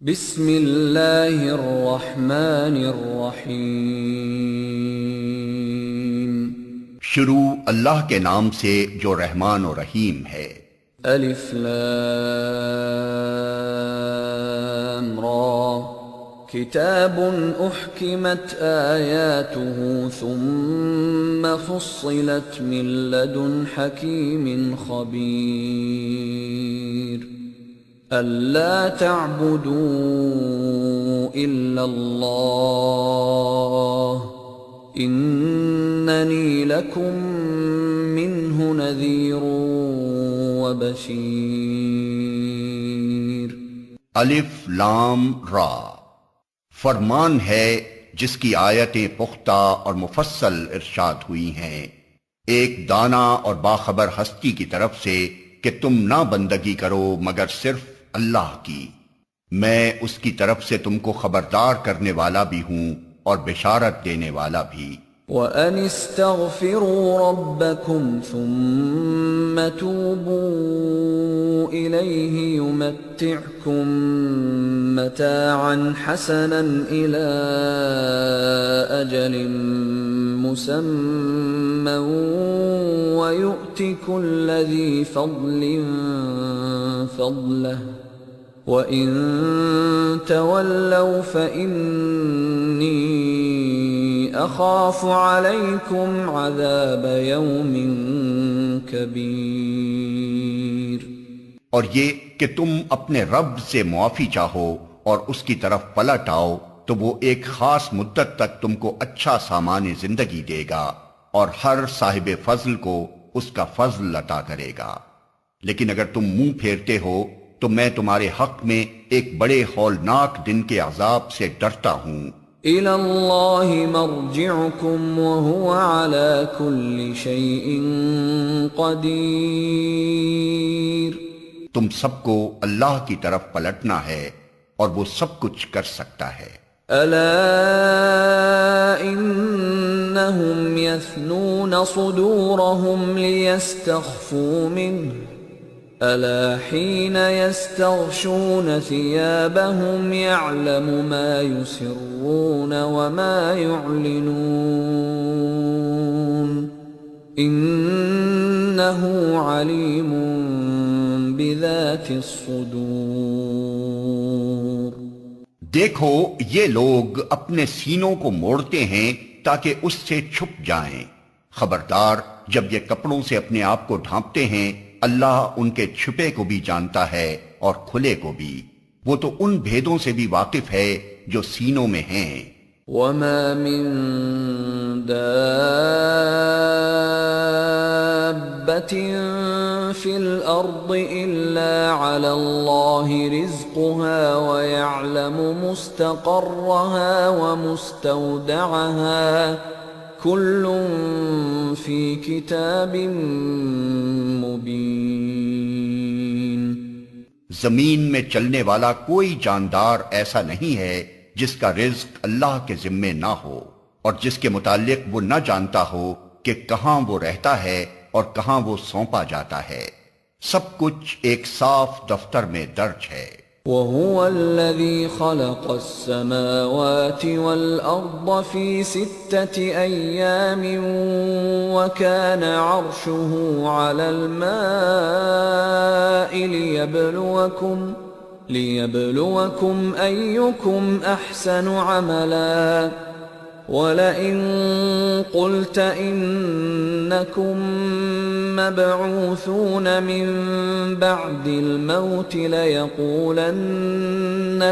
بسم اللہ الرحمن الرحیم۔ شروع اللہ کے نام سے جو رحمان و رحیم ہے۔ الف لام را، کتاب احکمت آیاته ثم فصلت من لدن حکیم خبیر، أَلَّا تَعْبُدُوا إِلَّا اللَّهَ إِنَّنِي لَكُمْ مِنْهُ نَذِيرٌ وَبَشِيرٌ۔ الف لام را، فرمان ہے جس کی آیتیں پختہ اور مفصل ارشاد ہوئی ہیں، ایک دانا اور باخبر ہستی کی طرف سے کہ تم نہ بندگی کرو مگر صرف اللہ کی، میں اس کی طرف سے تم کو خبردار کرنے والا بھی ہوں اور بشارت دینے والا بھی۔ وَأَنِ اسْتَغْفِرُوا رَبَّكُمْ ثُمَّ تُوبُوا إِلَيْهِ يُمَتِّعْكُمْ مَتَاعًا حَسَنًا إِلَى أَجَلٍ مُّسَمًّى وَيُؤْتِ كُلَّ ذِي فَضْلٍ فَضْلَهُ وَإِن تَوَلَّوْا فَإِنِّي أَخَافُ عَلَيْكُمْ عَذَابَ يَوْمٍ كَبِيرٍ۔ اور یہ کہ تم اپنے رب سے معافی چاہو اور اس کی طرف پلٹ آؤ تو وہ ایک خاص مدت تک تم کو اچھا سامان زندگی دے گا اور ہر صاحب فضل کو اس کا فضل عطا کرے گا، لیکن اگر تم منہ پھیرتے ہو تو میں تمہارے حق میں ایک بڑے ہولناک دن کے عذاب سے ڈرتا ہوں۔ إِلَى اللَّهِ مَرْجِعُكُمْ وَهُوَ عَلَى كُلِّ شَيْءٍ قَدِيرٌ۔ تم سب کو اللہ کی طرف پلٹنا ہے اور وہ سب کچھ کر سکتا ہے۔ أَلَا إِنَّهُمْ يَثْنُونَ صُدُورَهُمْ لِيَسْتَخْفُوا مِنْهُ أَلَا حِينَ يَسْتَغْشُونَ ثِيَابَهُمْ يَعْلَمُ مَا يُسِرُّونَ وَمَا يُعْلِنُونَ إِنَّهُ عَلِيمٌ بِذَاتِ الصُّدُورِ۔ دیکھو یہ لوگ اپنے سینوں کو موڑتے ہیں تاکہ اس سے چھپ جائیں، خبردار جب یہ کپڑوں سے اپنے آپ کو ڈھانپتے ہیں اللہ ان کے چھپے کو بھی جانتا ہے اور کھلے کو بھی، وہ تو ان بھیدوں سے بھی واقف ہے جو سینوں میں ہیں۔ وَمَا مِن دَابَّةٍ فِي الْأَرْضِ إِلَّا عَلَى اللَّهِ رِزْقُهَا وَيَعْلَمُ مُسْتَقَرَّهَا وَمُسْتَوْدَعَهَا كُلٌّ فِي كِتَابٍ مُبِينٍ۔ زمین میں چلنے والا کوئی جاندار ایسا نہیں ہے جس کا رزق اللہ کے ذمے نہ ہو اور جس کے متعلق وہ نہ جانتا ہو کہ کہاں وہ رہتا ہے اور کہاں وہ سونپا جاتا ہے، سب کچھ ایک صاف دفتر میں درج ہے۔ وَهُوَ الَّذِي خَلَقَ السَّمَاوَاتِ وَالْأَرْضَ فِي 6 أَيَّامٍ وَكَانَ عَرْشُهُ عَلَى الْمَاءِ لِيَبْلُوَكُمْ أَيُّكُمْ أَحْسَنُ عَمَلًا وَلَئِن قُلْتَ إِنَّكُمْ مَبْعُوثُونَ مِن بَعْدِ الْمَوْتِ لَيَقُولَنَّ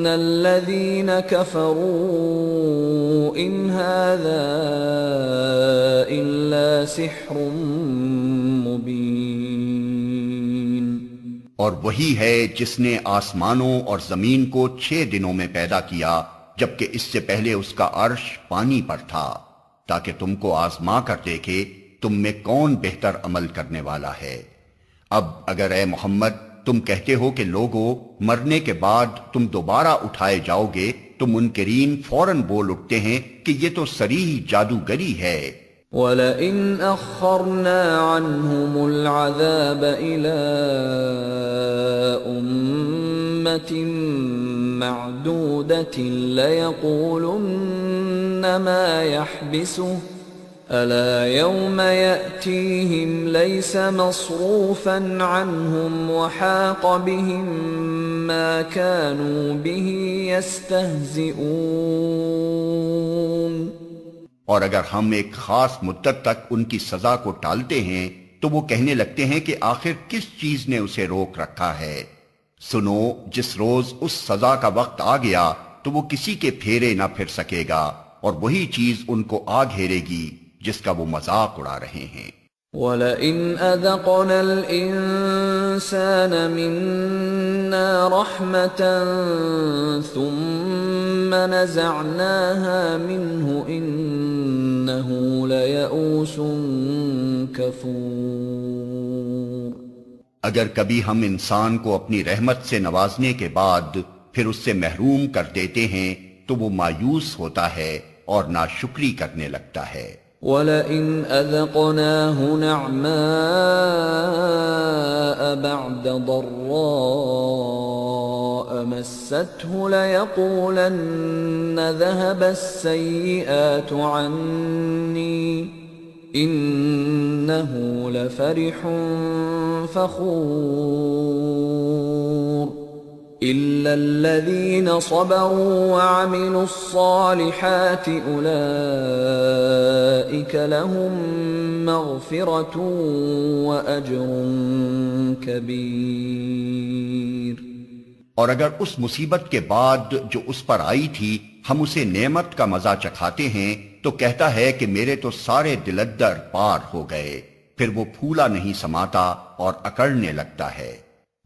الَّذِينَ كَفَرُوا إِنْ هَذَا إِلَّا سِحْرٌ مُبِينٌ۔ اور وہی ہے جس نے آسمانوں اور زمین کو 6 دنوں میں پیدا کیا جبکہ اس سے پہلے اس کا عرش پانی پر تھا، تاکہ تم کو آزما کر دیکھے تم میں کون بہتر عمل کرنے والا ہے۔ اب اگر اے محمد تم کہتے ہو کہ لوگو مرنے کے بعد تم دوبارہ اٹھائے جاؤ گے تو منکرین فوراً بول اٹھتے ہیں کہ یہ تو صریح جادوگری ہے۔ وَلَئِنْ أَخَّرْنَا عَنْهُمُ الْعَذَابَ إِلَىٰ أُمَّةٍ مَّعْدُودَةٍ لَّيَقُولُنَّ مَا يَحْبِسُهُ أَلَا يَوْمَ يَأْتِيهِمْ لَيْسَ مَصْرُوفًا عَنْهُمْ وَحَاقَ بِهِم مَّا كَانُوا بِهِ يَسْتَهْزِئُونَ۔ اور اگر ہم ایک خاص مدت تک ان کی سزا کو ٹالتے ہیں تو وہ کہنے لگتے ہیں کہ آخر کس چیز نے اسے روک رکھا ہے۔ سنو، جس روز اس سزا کا وقت آ گیا تو وہ کسی کے پھیرے نہ پھر سکے گا، اور وہی چیز ان کو آ گھیرے گی جس کا وہ مذاق اڑا رہے ہیں۔ وَلَئِنْ أَذَقْنَا الْإِنسَانَ مِنَّا رَحْمَةً ثُمَّ نَزَعْنَاهَا مِنْهُ إِنَّهُ لَيَئُوسٌ كَفُورٌ۔ اگر کبھی ہم انسان کو اپنی رحمت سے نوازنے کے بعد پھر اس سے محروم کر دیتے ہیں تو وہ مایوس ہوتا ہے اور ناشکری کرنے لگتا ہے۔ وَلَئِنْ أَذَقْنَاهُ نَعْمَاءَ بَعْدَ ضَرَّاءَ مَسَّتْهُ لَيَقُولَنَّ ذَهَبَ السَّيِّئَاتُ عَنِّي إِنَّهُ لَفَرِحٌ فَخُورٌ۔ إِلَّا الَّذِينَ صَبَرُوا وَعَمِلُوا الصَّالِحَاتِ أُولَئِكَ لَهُم مَّغْفِرَةٌ وَأَجْرٌ كَبِيرٌ۔ اور اگر اس مصیبت کے بعد جو اس پر آئی تھی ہم اسے نعمت کا مزہ چکھاتے ہیں تو کہتا ہے کہ میرے تو سارے دلدر پار ہو گئے، پھر وہ پھولا نہیں سماتا اور اکڑنے لگتا ہے۔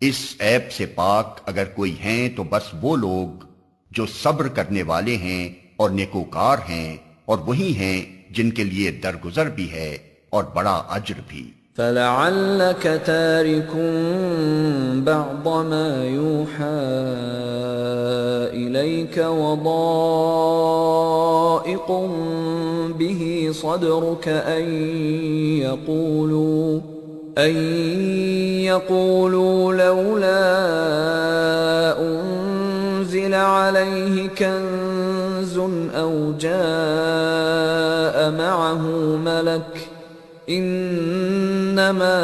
اس عیب سے پاک اگر کوئی ہیں تو بس وہ لوگ جو صبر کرنے والے ہیں اور نیکوکار ہیں، اور وہی ہیں جن کے لیے درگزر بھی ہے اور بڑا اجر بھی۔ فَلَعَلَّكَ تَارِكٌ بَعْضَ مَا يُوحَىٰ إِلَيْكَ وَضَائِقٌ بِهِ صَدْرُكَ أَن يَقُولُوا لَوْلَا أُنزِلَ عَلَيْهِ كَنزٌ أَوْ جَاءَ مَعَهُ مَلَكٌ إِنَّمَا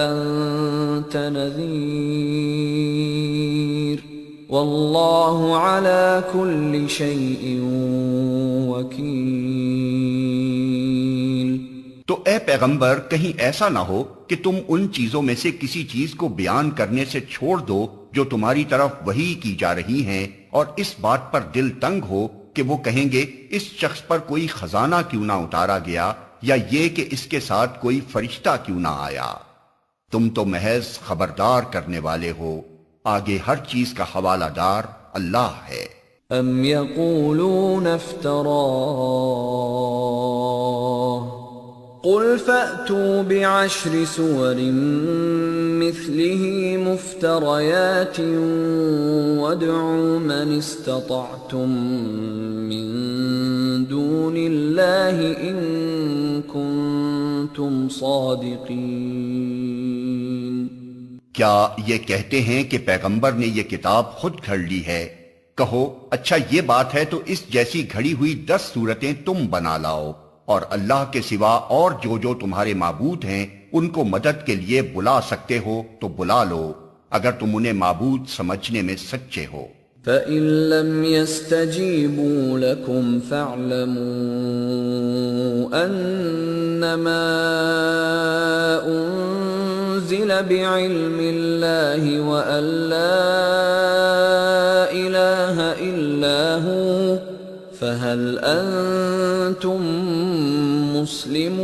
أَنتَ نَذِيرٌ وَاللَّهُ عَلَى كُلِّ شَيْءٍ وَكِيلٌ۔ تو اے پیغمبر کہیں ایسا نہ ہو کہ تم ان چیزوں میں سے کسی چیز کو بیان کرنے سے چھوڑ دو جو تمہاری طرف وحی کی جا رہی ہیں، اور اس بات پر دل تنگ ہو کہ وہ کہیں گے اس شخص پر کوئی خزانہ کیوں نہ اتارا گیا، یا یہ کہ اس کے ساتھ کوئی فرشتہ کیوں نہ آیا۔ تم تو محض خبردار کرنے والے ہو، آگے ہر چیز کا حوالہ دار اللہ ہے۔ ام یقولون افتراہ قل فأتوا بعشر سور مثله مفتريات وادعوا من استطعتم من دون الله إن كنتم صادقين۔ کیا یہ کہتے ہیں کہ پیغمبر نے یہ کتاب خود گھڑ لی ہے؟ کہو اچھا یہ بات ہے تو اس جیسی گھڑی ہوئی 10 صورتیں تم بنا لاؤ، اور اللہ کے سوا اور جو جو تمہارے معبود ہیں ان کو مدد کے لیے بلا سکتے ہو تو بلا لو، اگر تم انہیں معبود سمجھنے میں سچے ہو۔ فَإِن لَّمْ يَسْتَجِيبُوا لَكُمْ فَاعْلَمُوا أَنَّمَا أُنزِلَ بِعِلْمِ اللَّهِ وَأَن لَّا إِلَٰهَ إِلَّا هُوَ فَهَلْ أَنتُم مسلمون۔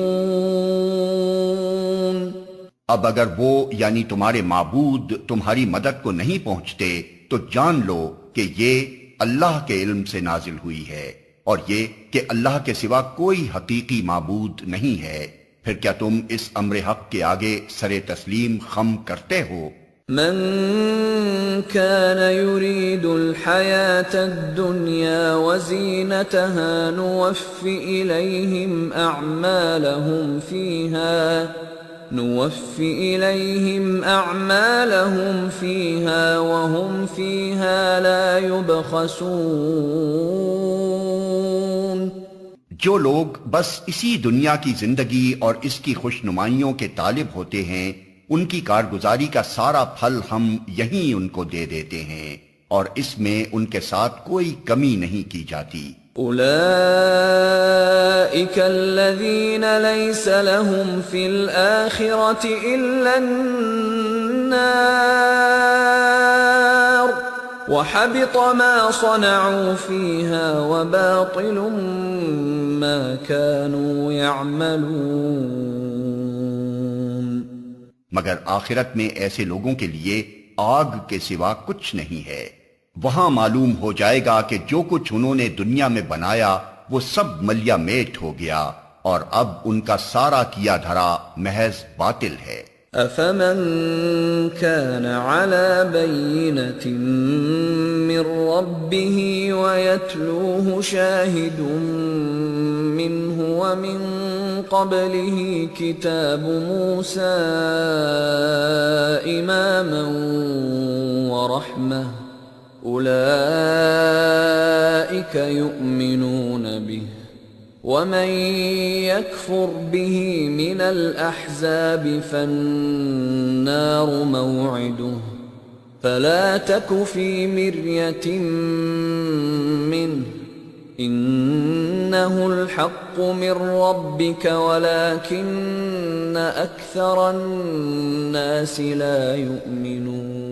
اب اگر وہ یعنی تمہارے معبود تمہاری مدد کو نہیں پہنچتے تو جان لو کہ یہ اللہ کے علم سے نازل ہوئی ہے، اور یہ کہ اللہ کے سوا کوئی حقیقی معبود نہیں ہے، پھر کیا تم اس امر حق کے آگے سر تسلیم خم کرتے ہو؟ من كان يريد الحياة الدنيا وزينتها نوف إليهم أعمالهم فيها وهم فيها لا يبخسون. جو لوگ بس اسی دنیا کی زندگی اور اس کی خوشنمائیوں کے طالب ہوتے ہیں ان کی کارگزاری کا سارا پھل ہم یہیں ان کو دے دیتے ہیں اور اس میں ان کے ساتھ کوئی کمی نہیں کی جاتی. أولئك الذين ليس لهم في الآخرة إلا النار وحبط ما صنعوا فيها وباطل ما كانوا يعملون. مگر آخرت میں ایسے لوگوں کے لیے آگ کے سوا کچھ نہیں ہے. وہاں معلوم ہو جائے گا کہ جو کچھ انہوں نے دنیا میں بنایا وہ سب ملیا میٹ ہو گیا اور اب ان کا سارا کیا دھرا محض باطل ہے. أفمن كان على بينة من ربه ويتلوه شاهد منه ومن قبله كتاب موسى إماما ورحمة أولئك يؤمنون به ومن يكفر به من الأحزاب فالنار موعده فلا تك في مرية منه إنه الحق من ربك ولكن أكثر الناس لا يؤمنون.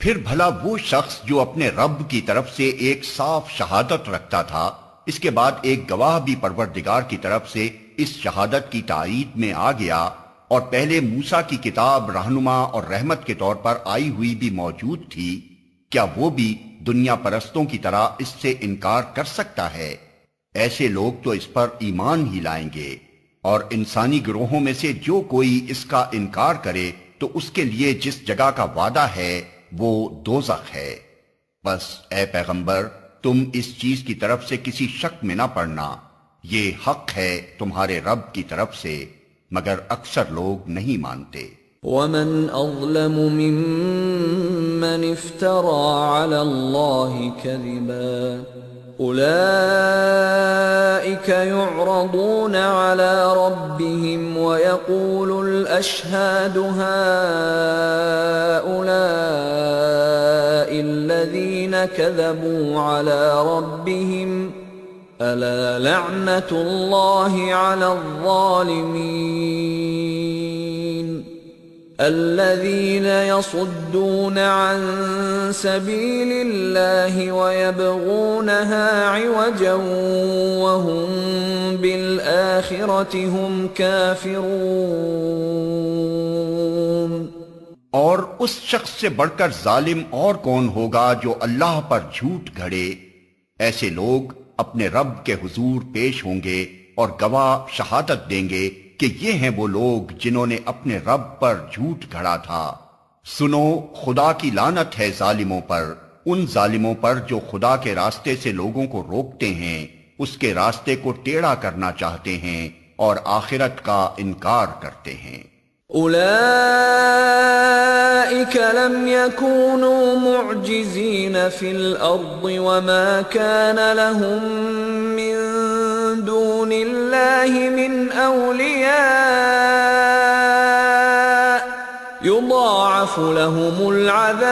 پھر بھلا وہ شخص جو اپنے رب کی طرف سے ایک صاف شہادت رکھتا تھا اس کے بعد ایک گواہ بھی پروردگار کی طرف سے اس شہادت کی تائید میں آ گیا اور پہلے موسیٰ کی کتاب رہنما اور رحمت کے طور پر آئی ہوئی بھی موجود تھی، کیا وہ بھی دنیا پرستوں کی طرح اس سے انکار کر سکتا ہے؟ ایسے لوگ تو اس پر ایمان ہی لائیں گے، اور انسانی گروہوں میں سے جو کوئی اس کا انکار کرے تو اس کے لیے جس جگہ کا وعدہ ہے وہ دوزخ ہے. بس اے پیغمبر تم اس چیز کی طرف سے کسی شک میں نہ پڑنا، یہ حق ہے تمہارے رب کی طرف سے، مگر اکثر لوگ نہیں مانتے. ومن أظلم ممن افترى على الله كذبا أولئك يعرضون على ربهم ويقول الأشهاد هؤلاء الذين كذبوا على ربهم ألا لعنة الله على الظالمين الذين يصدون عن سبيل الله ويبغونها عوجا وهم بالآخرة هم كافرون. اور اس شخص سے بڑھ کر ظالم اور کون ہوگا جو اللہ پر جھوٹ گھڑے؟ ایسے لوگ اپنے رب کے حضور پیش ہوں گے اور گواہ شہادت دیں گے کہ یہ ہیں وہ لوگ جنہوں نے اپنے رب پر جھوٹ گھڑا تھا. سنو خدا کی لعنت ہے ظالموں پر، ان ظالموں پر جو خدا کے راستے سے لوگوں کو روکتے ہیں، اس کے راستے کو ٹیڑھا کرنا چاہتے ہیں اور آخرت کا انکار کرتے ہیں. أولئك لم يكونوا معجزين في الأرض وما كان لهم من دون الله من أولياء يضاعف لهم العذاب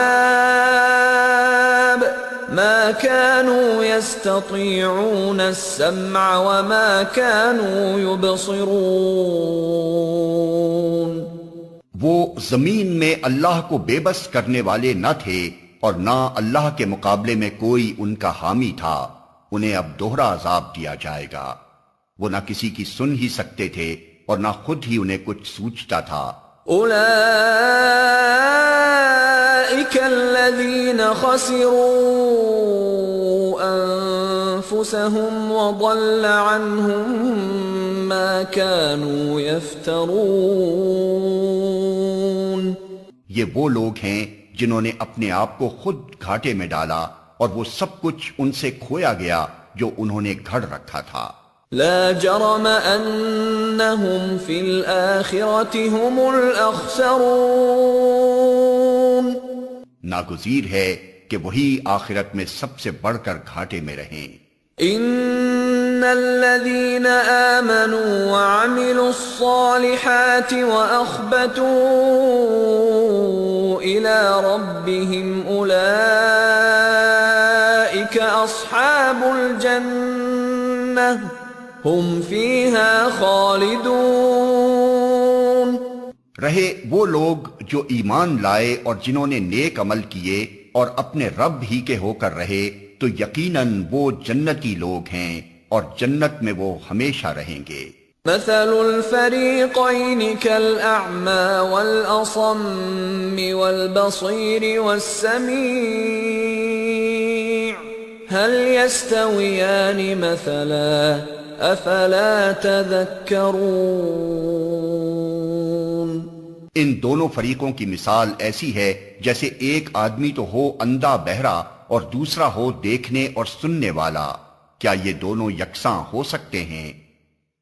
ما كانوا يستطيعون السمع وما كانوا يبصرون. وہ زمین میں اللہ کو بے بس کرنے والے نہ تھے اور نہ اللہ کے مقابلے میں کوئی ان کا حامی تھا. انہیں اب دوہرا عذاب دیا جائے گا. وہ نہ کسی کی سن ہی سکتے تھے اور نہ خود ہی انہیں کچھ سوچتا تھا. أولئك الذين خسروا أنفسهم وضل عنهم ما كانوا يفترون. یہ وہ لوگ ہیں جنہوں نے اپنے آپ کو خود گھاٹے میں ڈالا اور وہ سب کچھ ان سے کھویا گیا جو انہوں نے گھڑ رکھا تھا۔ لا جرم انہم فی الآخرة هم الاخسرون، ناگزیر ہے کہ وہی آخرت میں سب سے بڑھ کر گھاٹے میں رہیں۔ ان الذین آمنوا وعملوا الصالحات واخبتوا الى ربهم اولئک اصحاب الجنہ ہم فیہا خالدون۔ رہے وہ لوگ جو ایمان لائے اور جنہوں نے نیک عمل کیے اور اپنے رب ہی کے ہو کر رہے تو یقیناً وہ جنتی لوگ ہیں اور جنت میں وہ ہمیشہ رہیں گے۔ مثل الفریقین کالأعمى والأصم والبصیر والسمیع هل يستویان مثلا افلا تذکرون۔ ان دونوں فریقوں کی مثال ایسی ہے جیسے ایک آدمی تو ہو اندھا بہرا اور دوسرا ہو دیکھنے اور سننے والا، کیا یہ دونوں یکساں ہو سکتے ہیں؟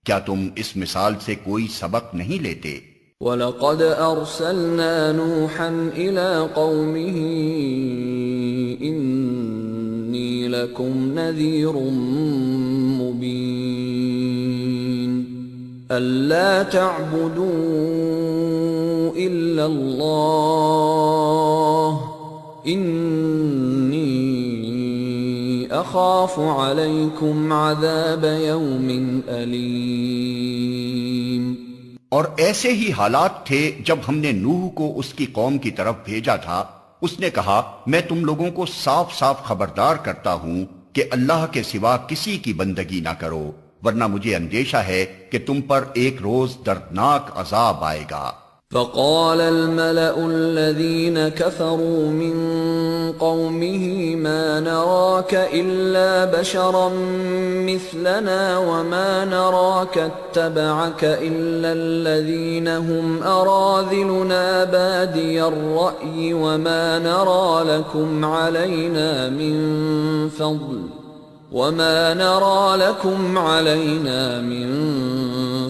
کیا تم اس مثال سے کوئی سبق نہیں لیتے؟ وَلَقَدْ أَرْسَلْنَا نُوحًا إِلَىٰ قَوْمِهِ إِنِّي لَكُمْ نَذِيرٌ مُّبِينٌ أَلَّا تَعْبُدُوا إِلَّا اللَّهَ إِنِّي أَخَافُ عَلَيْكُمْ عَذَابَ يَوْمٍ أَلِيمٍ۔ اور ایسے ہی حالات تھے جب ہم نے نوح کو اس کی قوم کی طرف بھیجا تھا۔ اس نے کہا میں تم لوگوں کو صاف صاف خبردار کرتا ہوں کہ اللہ کے سوا کسی کی بندگی نہ کرو، ورنہ مجھے اندیشہ ہے کہ تم پر ایک روز دردناک عذاب آئے گا۔ فقال الملأ الذين كفروا من قومه ما نراك إلا بشرا مثلنا وما نراك اتبعك إلا الذين هم أراذلنا بادي الرأي وما نرى لكم علينا من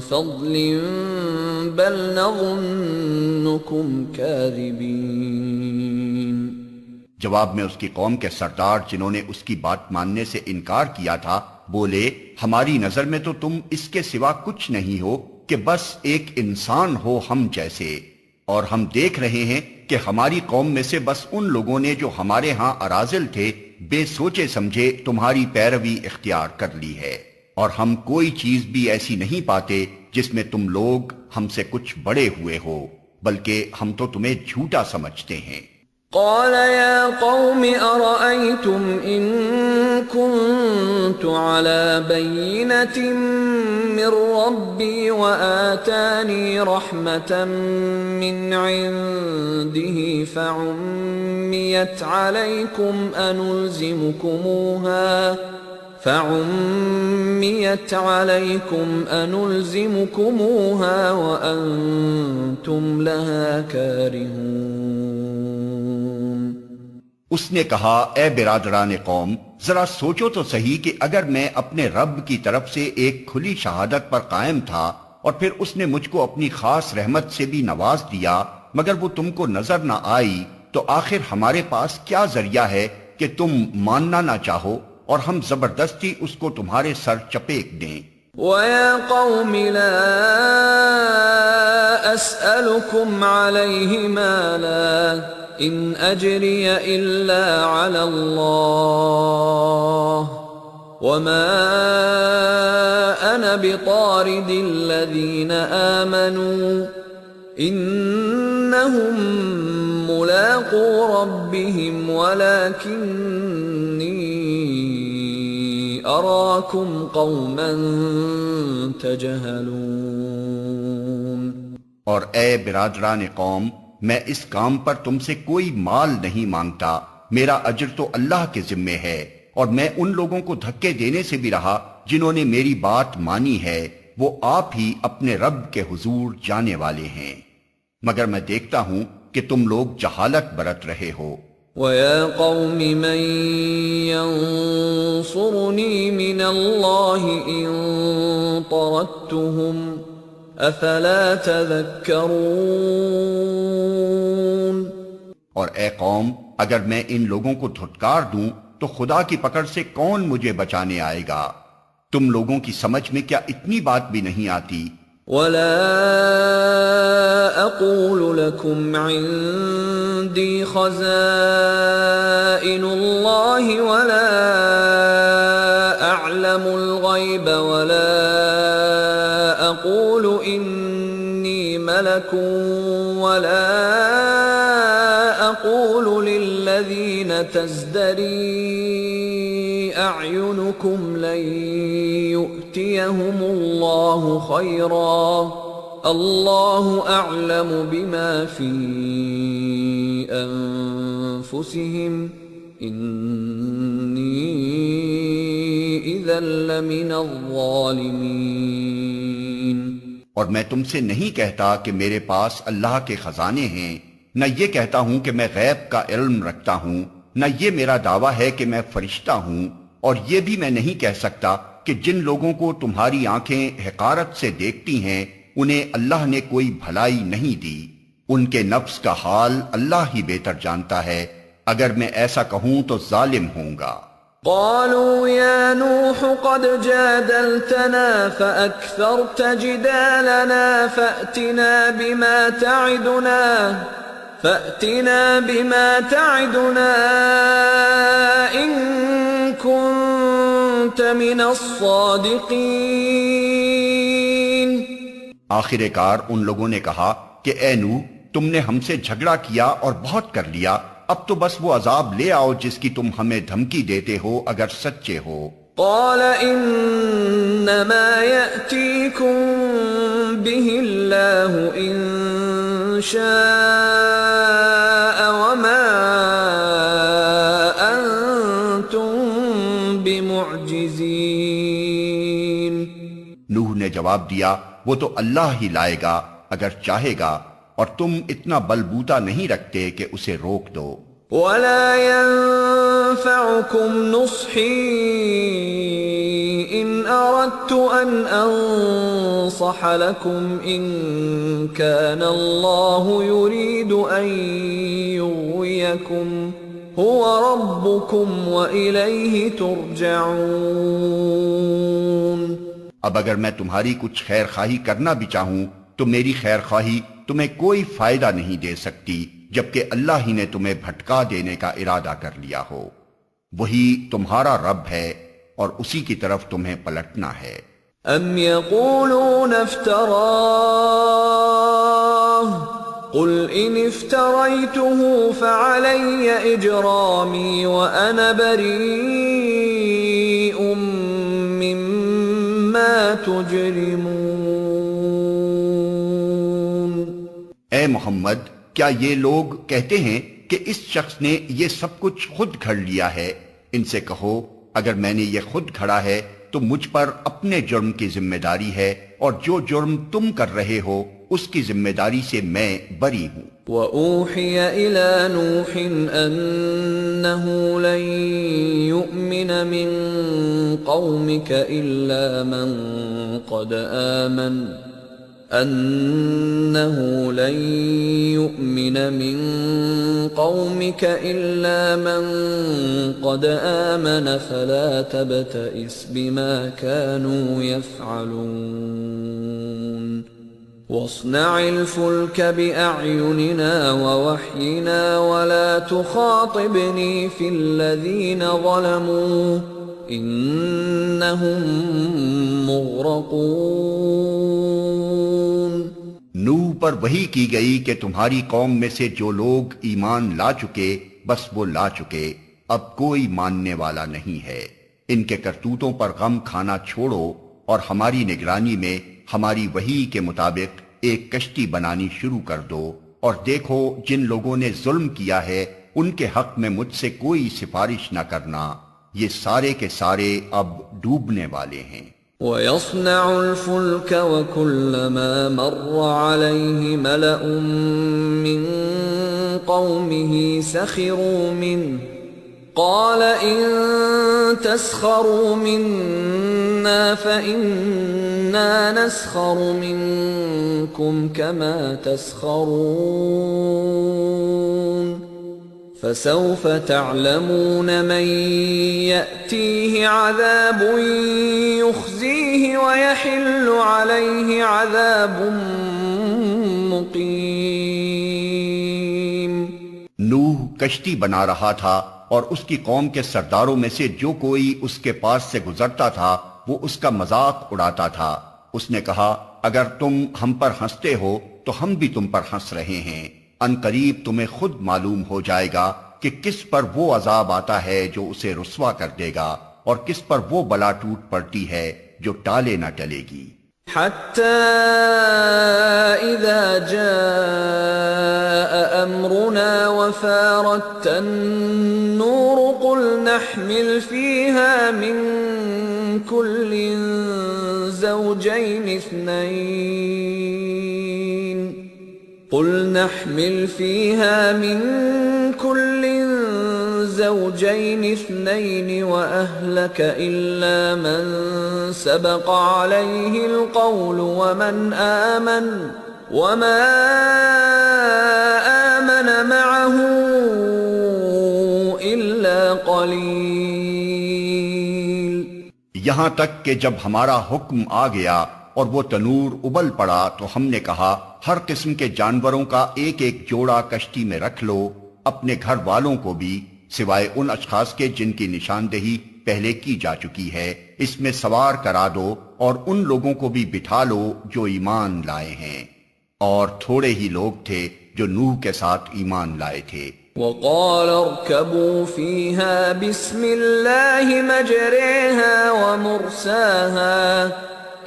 فضل بل نظنكم كاذبين۔ جواب میں اس کی قوم کے سردار جنہوں نے اس کی بات ماننے سے انکار کیا تھا بولے ہماری نظر میں تو تم اس کے سوا کچھ نہیں ہو کہ بس ایک انسان ہو ہم جیسے، اور ہم دیکھ رہے ہیں کہ ہماری قوم میں سے بس ان لوگوں نے جو ہمارے ہاں اراذل تھے بے سوچے سمجھے تمہاری پیروی اختیار کر لی ہے، اور ہم کوئی چیز بھی ایسی نہیں پاتے جس میں تم لوگ ہم سے کچھ بڑے ہوئے ہو، بلکہ ہم تو تمہیں جھوٹا سمجھتے ہیں۔ قال يا قوم أرأيتم إن كنت على بينة من ربي وآتاني رحمة من عنده فعميت عليكم أنلزمكموها وأنتم لها كارهون۔ اس نے کہا اے برادران قوم ذرا سوچو تو صحیح کہ اگر میں اپنے رب کی طرف سے ایک کھلی شہادت پر قائم تھا اور پھر اس نے مجھ کو اپنی خاص رحمت سے بھی نواز دیا مگر وہ تم کو نظر نہ آئی، تو آخر ہمارے پاس کیا ذریعہ ہے کہ تم ماننا نہ چاہو اور ہم زبردستی اس کو تمہارے سر چپیٹ دیں۔ وَيَا قَوْمِ لَا أَسْأَلُكُمْ عَلَيْهِ مَالًا إِنْ أَجْرِيَ إِلَّا عَلَى اللَّهِ وَمَا أَنَا بِطَارِدِ الَّذِينَ آمَنُوا إِنَّهُمْ مُلَاقُو رَبِّهِمْ وَلَكِنِّي أَرَاكُمْ قَوْمًا تَجْهَلُونَ۔ اور اے برادران قوم میں اس کام پر تم سے کوئی مال نہیں مانگتا، میرا اجر تو اللہ کے ذمے ہے، اور میں ان لوگوں کو دھکے دینے سے بھی رہا جنہوں نے میری بات مانی ہے، وہ آپ ہی اپنے رب کے حضور جانے والے ہیں، مگر میں دیکھتا ہوں کہ تم لوگ جہالت برت رہے ہو۔ وَيَا قَوْمِ مَنْ يَنْصُرُنِي مِنَ اللَّهِ إِنْ طَرَدتُّهُمْ أَفَلَا تَذَكَّرُونَ۔ اور اے قوم، اگر میں ان لوگوں کو دھتکار دوں تو خدا کی پکڑ سے کون مجھے بچانے آئے گا؟ تم لوگوں کی سمجھ میں کیا اتنی بات بھی نہیں آتی؟ وَلَا أَقُولُ لَكُمْ عِندِي خَزَائِنُ اللَّهِ وَلَا أَعْلَمُ الْغَيْبَ وَلَا أَقُولُ إِنِّي مَلَكٌ وَلَا أَقُولُ لِلَّذِينَ تَزْدَرِي أَعْيُنُكُمْ لَن يُؤْتِيَهُمُ اللَّهُ خَيْرًا اللَّهُ أَعْلَمُ بِمَا فِي أَنفُسِهِمْ إِنِّي إِذًا لَّمِنَ الظَّالِمِينَ۔ اور میں تم سے نہیں کہتا کہ میرے پاس اللہ کے خزانے ہیں، نہ یہ کہتا ہوں کہ میں غیب کا علم رکھتا ہوں، نہ یہ میرا دعویٰ ہے کہ میں فرشتہ ہوں، اور یہ بھی میں نہیں کہہ سکتا کہ جن لوگوں کو تمہاری آنکھیں حقارت سے دیکھتی ہیں انہیں اللہ نے کوئی بھلائی نہیں دی۔ ان کے نفس کا حال اللہ ہی بہتر جانتا ہے، اگر میں ایسا کہوں تو ظالم ہوں گا۔ قالوا يا نوح قد جادلتنا فأكثرت جدالنا فأتنا بما تعدنا إن كنت من الصادقين۔ آخر کار ان لوگوں نے کہا کہ اے نوح، تم نے ہم سے جھگڑا کیا اور بہت کر لیا، اب تو بس وہ عذاب لے آؤ جس کی تم ہمیں دھمکی دیتے ہو اگر سچے ہو۔ قال انما يأتيكم به الله ان شاء وما انتم بمعجزين۔ نوح نے جواب دیا، وہ تو اللہ ہی لائے گا اگر چاہے گا، اور تم اتنا بلبوتا نہیں رکھتے کہ اسے روک دو۔ وَلَا يَنفَعُكُمْ نُصْحِي إِنْ أَرَدْتُ أَنْ أَنصَحَ لَكُمْ إِنْ كَانَ اللَّهُ يُرِيدُ أَنْ يُغْوِيَكُمْ هُوَ رَبُّكُمْ وَإِلَيْهِ تُرْجَعُونَ۔ اب اگر میں تمہاری کچھ خیر خواہی کرنا بھی چاہوں تو میری خیر خواہی تمہیں کوئی فائدہ نہیں دے سکتی، جبکہ اللہ ہی نے تمہیں بھٹکا دینے کا ارادہ کر لیا ہو۔ وہی تمہارا رب ہے اور اسی کی طرف تمہیں پلٹنا ہے۔ ام یقولون افتراہ قل ان افتریته فعلی اجرامی وانا بریء مما تجرمون۔ اے محمد، کیا یہ لوگ کہتے ہیں کہ اس شخص نے یہ سب کچھ خود گھڑ لیا ہے؟ ان سے کہو، اگر میں نے یہ خود گھڑا ہے تو مجھ پر اپنے جرم کی ذمہ داری ہے، اور جو جرم تم کر رہے ہو اس کی ذمہ داری سے میں بری ہوں۔ وَأُوحِيَ إِلَى نُوحٍ أَنَّهُ لَن يُؤْمِنَ مِن قَوْمِكَ إِلَّا مَن قَدْ آمَنَ فَلَا تَبْتَئِسْ بِمَا كَانُوا يَفْعَلُونَ وَاصْنَعِ الْفُلْكَ بِأَعْيُنِنَا وَوَحْيِنَا وَلَا تُخَاطِبْنِي فِي الَّذِينَ ظَلَمُوا إِنَّهُمْ مُغْرَقُونَ۔ نوح پر وحی کی گئی کہ تمہاری قوم میں سے جو لوگ ایمان لا چکے بس وہ لا چکے، اب کوئی ماننے والا نہیں ہے۔ ان کے کرتوتوں پر غم کھانا چھوڑو اور ہماری نگرانی میں ہماری وحی کے مطابق ایک کشتی بنانی شروع کر دو، اور دیکھو جن لوگوں نے ظلم کیا ہے ان کے حق میں مجھ سے کوئی سفارش نہ کرنا، یہ سارے کے سارے اب ڈوبنے والے ہیں۔ وَيَصْنَعُ الْفُلْكَ وَكُلَّمَا مَرَّ عَلَيْهِ مَلَأٌ مِّن قومه سخروا منه قال إن تسخروا منا فإنا نسخر منكم كما تسخرون فسوف تعلمون من يأتيه عذاب يخزيه ويحل عليه عذاب مقيم۔ نوح کشتی بنا رہا تھا اور اس کی قوم کے سرداروں میں سے جو کوئی اس کے پاس سے گزرتا تھا وہ اس کا مذاق اڑاتا تھا۔ اس نے کہا اگر تم ہم پر ہنستے ہو تو ہم بھی تم پر ہنس رہے ہیں، ان قریب تمہیں خود معلوم ہو جائے گا کہ کس پر وہ عذاب آتا ہے جو اسے رسوا کر دے گا اور کس پر وہ بلا ٹوٹ پڑتی ہے جو ٹالے نہ ٹلے گی۔ حتى إذا جاء أمرنا وفارت النور قل نحمل فيها من كل زوجين اثنين وأهلك إلا من سبق عليه القول ومن آمن وما آمن معه إلا قليل۔ یہاں تک کہ جب ہمارا حکم آ گیا اور وہ تنور ابل پڑا تو ہم نے کہا ہر قسم کے جانوروں کا ایک ایک جوڑا کشتی میں رکھ لو، اپنے گھر والوں کو بھی سوائے ان اشخاص کے جن کی نشاندہی پہلے کی جا چکی ہے، اس میں سوار کرا دو اور ان لوگوں کو بھی بٹھا لو جو ایمان لائے ہیں، اور تھوڑے ہی لوگ تھے جو نوح کے ساتھ ایمان لائے تھے۔ وقال اركبوا فيها بسم الله مجريها ومرساها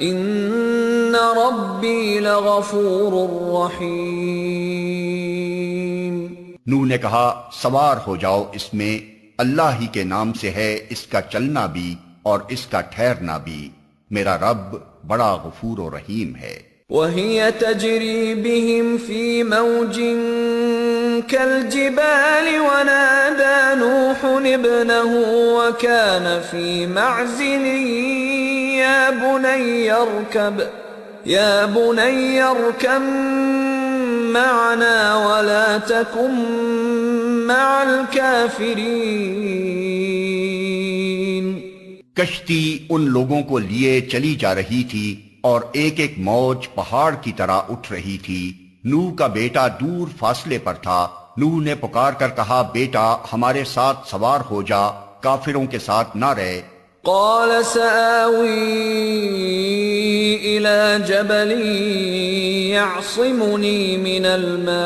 ان ربي لغفور رحيم۔ نوح نے کہا سوار ہو جاؤ اس میں، اللہ ہی کے نام سے ہے اس کا چلنا بھی اور اس کا ٹھہرنا بھی، میرا رب بڑا غفور و رحیم ہے۔ وهي تجري بهم في موج كالجبال ونادى نوح ابنه وكان في معزل يا بني اركب معنا ولا تكن مع الكافرين۔ کشتی ان لوگوں کو لیے چلی جا رہی تھی اور ایک ایک موج پہاڑ کی طرح اٹھ رہی تھی۔ نوح کا بیٹا دور فاصلے پر تھا۔ نوح نے پکار کر کہا بیٹا ہمارے ساتھ سوار ہو جا، کافروں کے ساتھ نہ رہے۔ قال سآوي إلى جبل يعصمني من الماء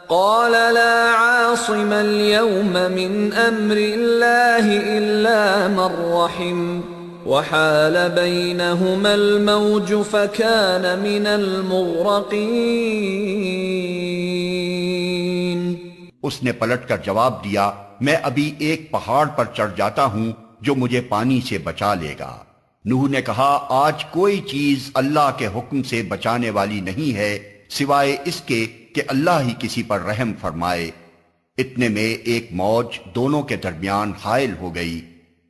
قال لا عاصم اليوم من أمر الله إلا من رحم وحال بينهما الموج فكان من المغرقين۔ اس نے پلٹ کر جواب دیا میں ابھی ایک پہاڑ پر چڑھ جاتا ہوں جو مجھے پانی سے بچا لے گا۔ نوح نے کہا آج کوئی چیز اللہ کے حکم سے بچانے والی نہیں ہے سوائے اس کے کہ اللہ ہی کسی پر رحم فرمائے۔ اتنے میں ایک موج دونوں کے درمیان حائل ہو گئی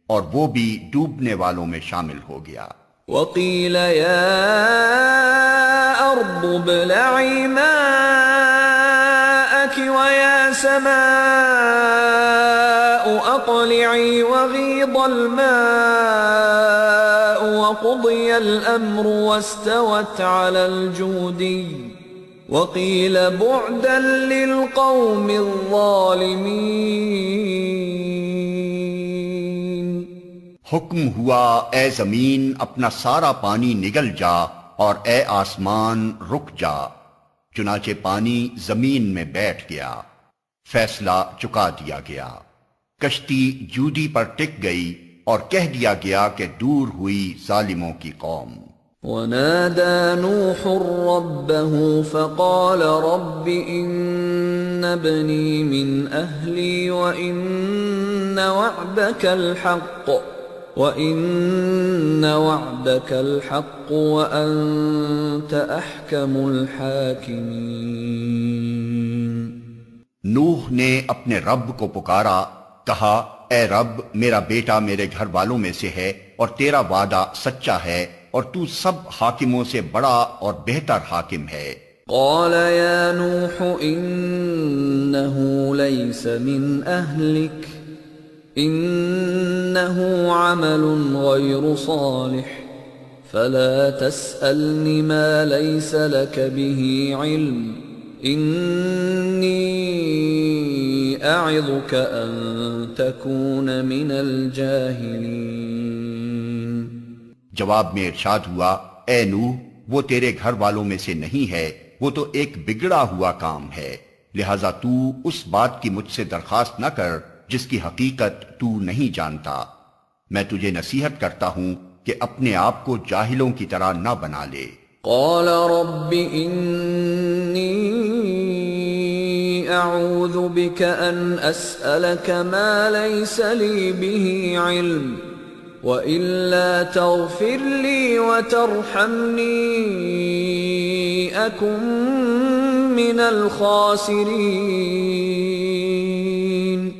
اور وہ بھی ڈوبنے والوں میں شامل ہو گیا۔ وقیل یا ارض ابلعی ماءک ویا سماء اقلعی وغیض الماء وقضی الامر واستوت علی الجودی وقیل بعدا للقوم الظالمین۔ حکم ہوا اے زمین اپنا سارا پانی نگل جا اور اے آسمان رک جا، چنانچہ پانی زمین میں بیٹھ گیا، فیصلہ چکا دیا گیا۔ کشتی جودی پر ٹک گئی اور کہہ دیا گیا کہ دور ہوئی ظالموں کی قوم۔ ونادى نوح ربه فقال رب إن ابني من أهلي وإن وعدك الحق وَإِنَّ وَعْدَكَ الْحَقُّ وَأَنْتَ أَحْكَمُ الْحَاكِمِينَ۔ نوح نے اپنے رب کو پکارا، کہا اے رب، میرا بیٹا میرے گھر والوں میں سے ہے اور تیرا وعدہ سچا ہے اور تو سب حاکموں سے بڑا اور بہتر حاکم ہے۔ قال يا نوح إنه ليس من أهلك إنه عمل غير صالح فلا تسألني ما ليس لك به علم إني أعظك أن تكون من الجاهلين۔ جواب میں ارشاد ہوا، اے نوح، وہ تیرے گھر والوں میں سے نہیں ہے، وہ تو ایک بگڑا ہوا کام ہے، لہذا تو اس بات کی مجھ سے درخواست نہ کر جس کی حقیقت تو نہیں جانتا۔ میں تجھے نصیحت کرتا ہوں کہ اپنے آپ کو جاہلوں کی طرح نہ بنا لے۔ قال رب إني أعوذ بك أن أسألك ما ليس لي به علم وَإِلَّا تَغْفِرْ لِي وَتَرْحَمْنِي أَكُنْ مِنَ الْخَاسِرِينَ۔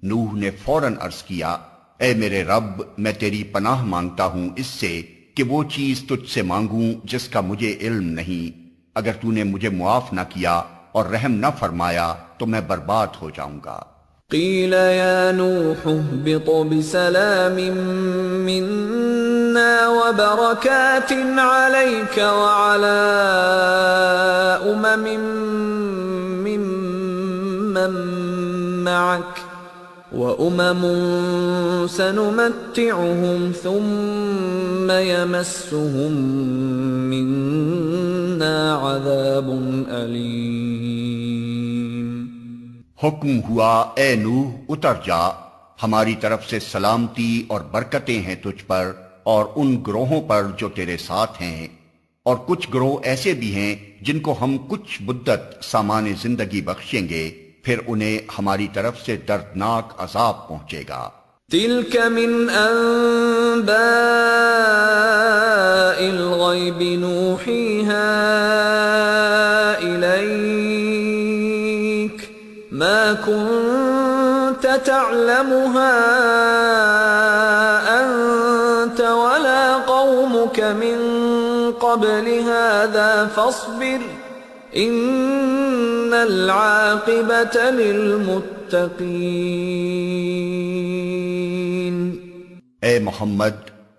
نوح نے فوراً عرض کیا، اے میرے رب، میں تیری پناہ مانگتا ہوں اس سے کہ وہ چیز تجھ سے مانگوں جس کا مجھے علم نہیں۔ اگر تو نے مجھے معاف نہ کیا اور رحم نہ فرمایا تو میں برباد ہو جاؤں گا۔ قیل یا نوح اہبط بسلام منا وبرکات علیک وعلی ممن معک وأمم سنمتعهم ثم يمسهم منا عذاب أليم۔ حکم ہوا، اے نوح اتر جا، ہماری طرف سے سلامتی اور برکتیں ہیں تجھ پر اور ان گروہوں پر جو تیرے ساتھ ہیں، اور کچھ گروہ ایسے بھی ہیں جن کو ہم کچھ مدت سامان زندگی بخشیں گے، پھر انہیں ہماری طرف سے دردناک عذاب پہنچے گا۔ تلک من انباء الغیب نوحیہا الیک ما كنت تعلمها انت ولا قومك من قبل هذا فاصبر ان العاقبۃ للمتقین۔ اے محمد،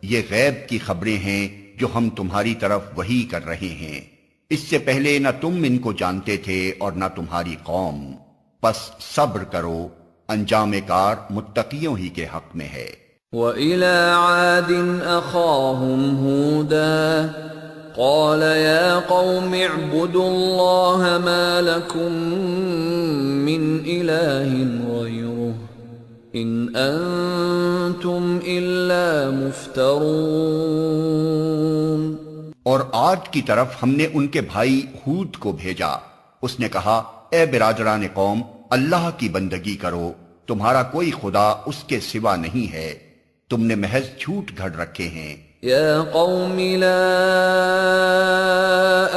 یہ غیب کی خبریں ہیں جو ہم تمہاری طرف وحی کر رہے ہیں، اس سے پہلے نہ تم ان کو جانتے تھے اور نہ تمہاری قوم، پس صبر کرو، انجام کار متقیوں ہی کے حق میں ہے۔ وَإِلَى عَادٍ أَخَاهُمْ هُودًا قال يا قوم اعبدوا الله ما لكم من إله غيره إن أنتم إلا مفترون۔ اور عاد کی طرف ہم نے ان کے بھائی ہود کو بھیجا، اس نے کہا اے برادران قوم، اللہ کی بندگی کرو، تمہارا کوئی خدا اس کے سوا نہیں ہے، تم نے محض جھوٹ گھڑ رکھے ہیں۔ يا قوم لا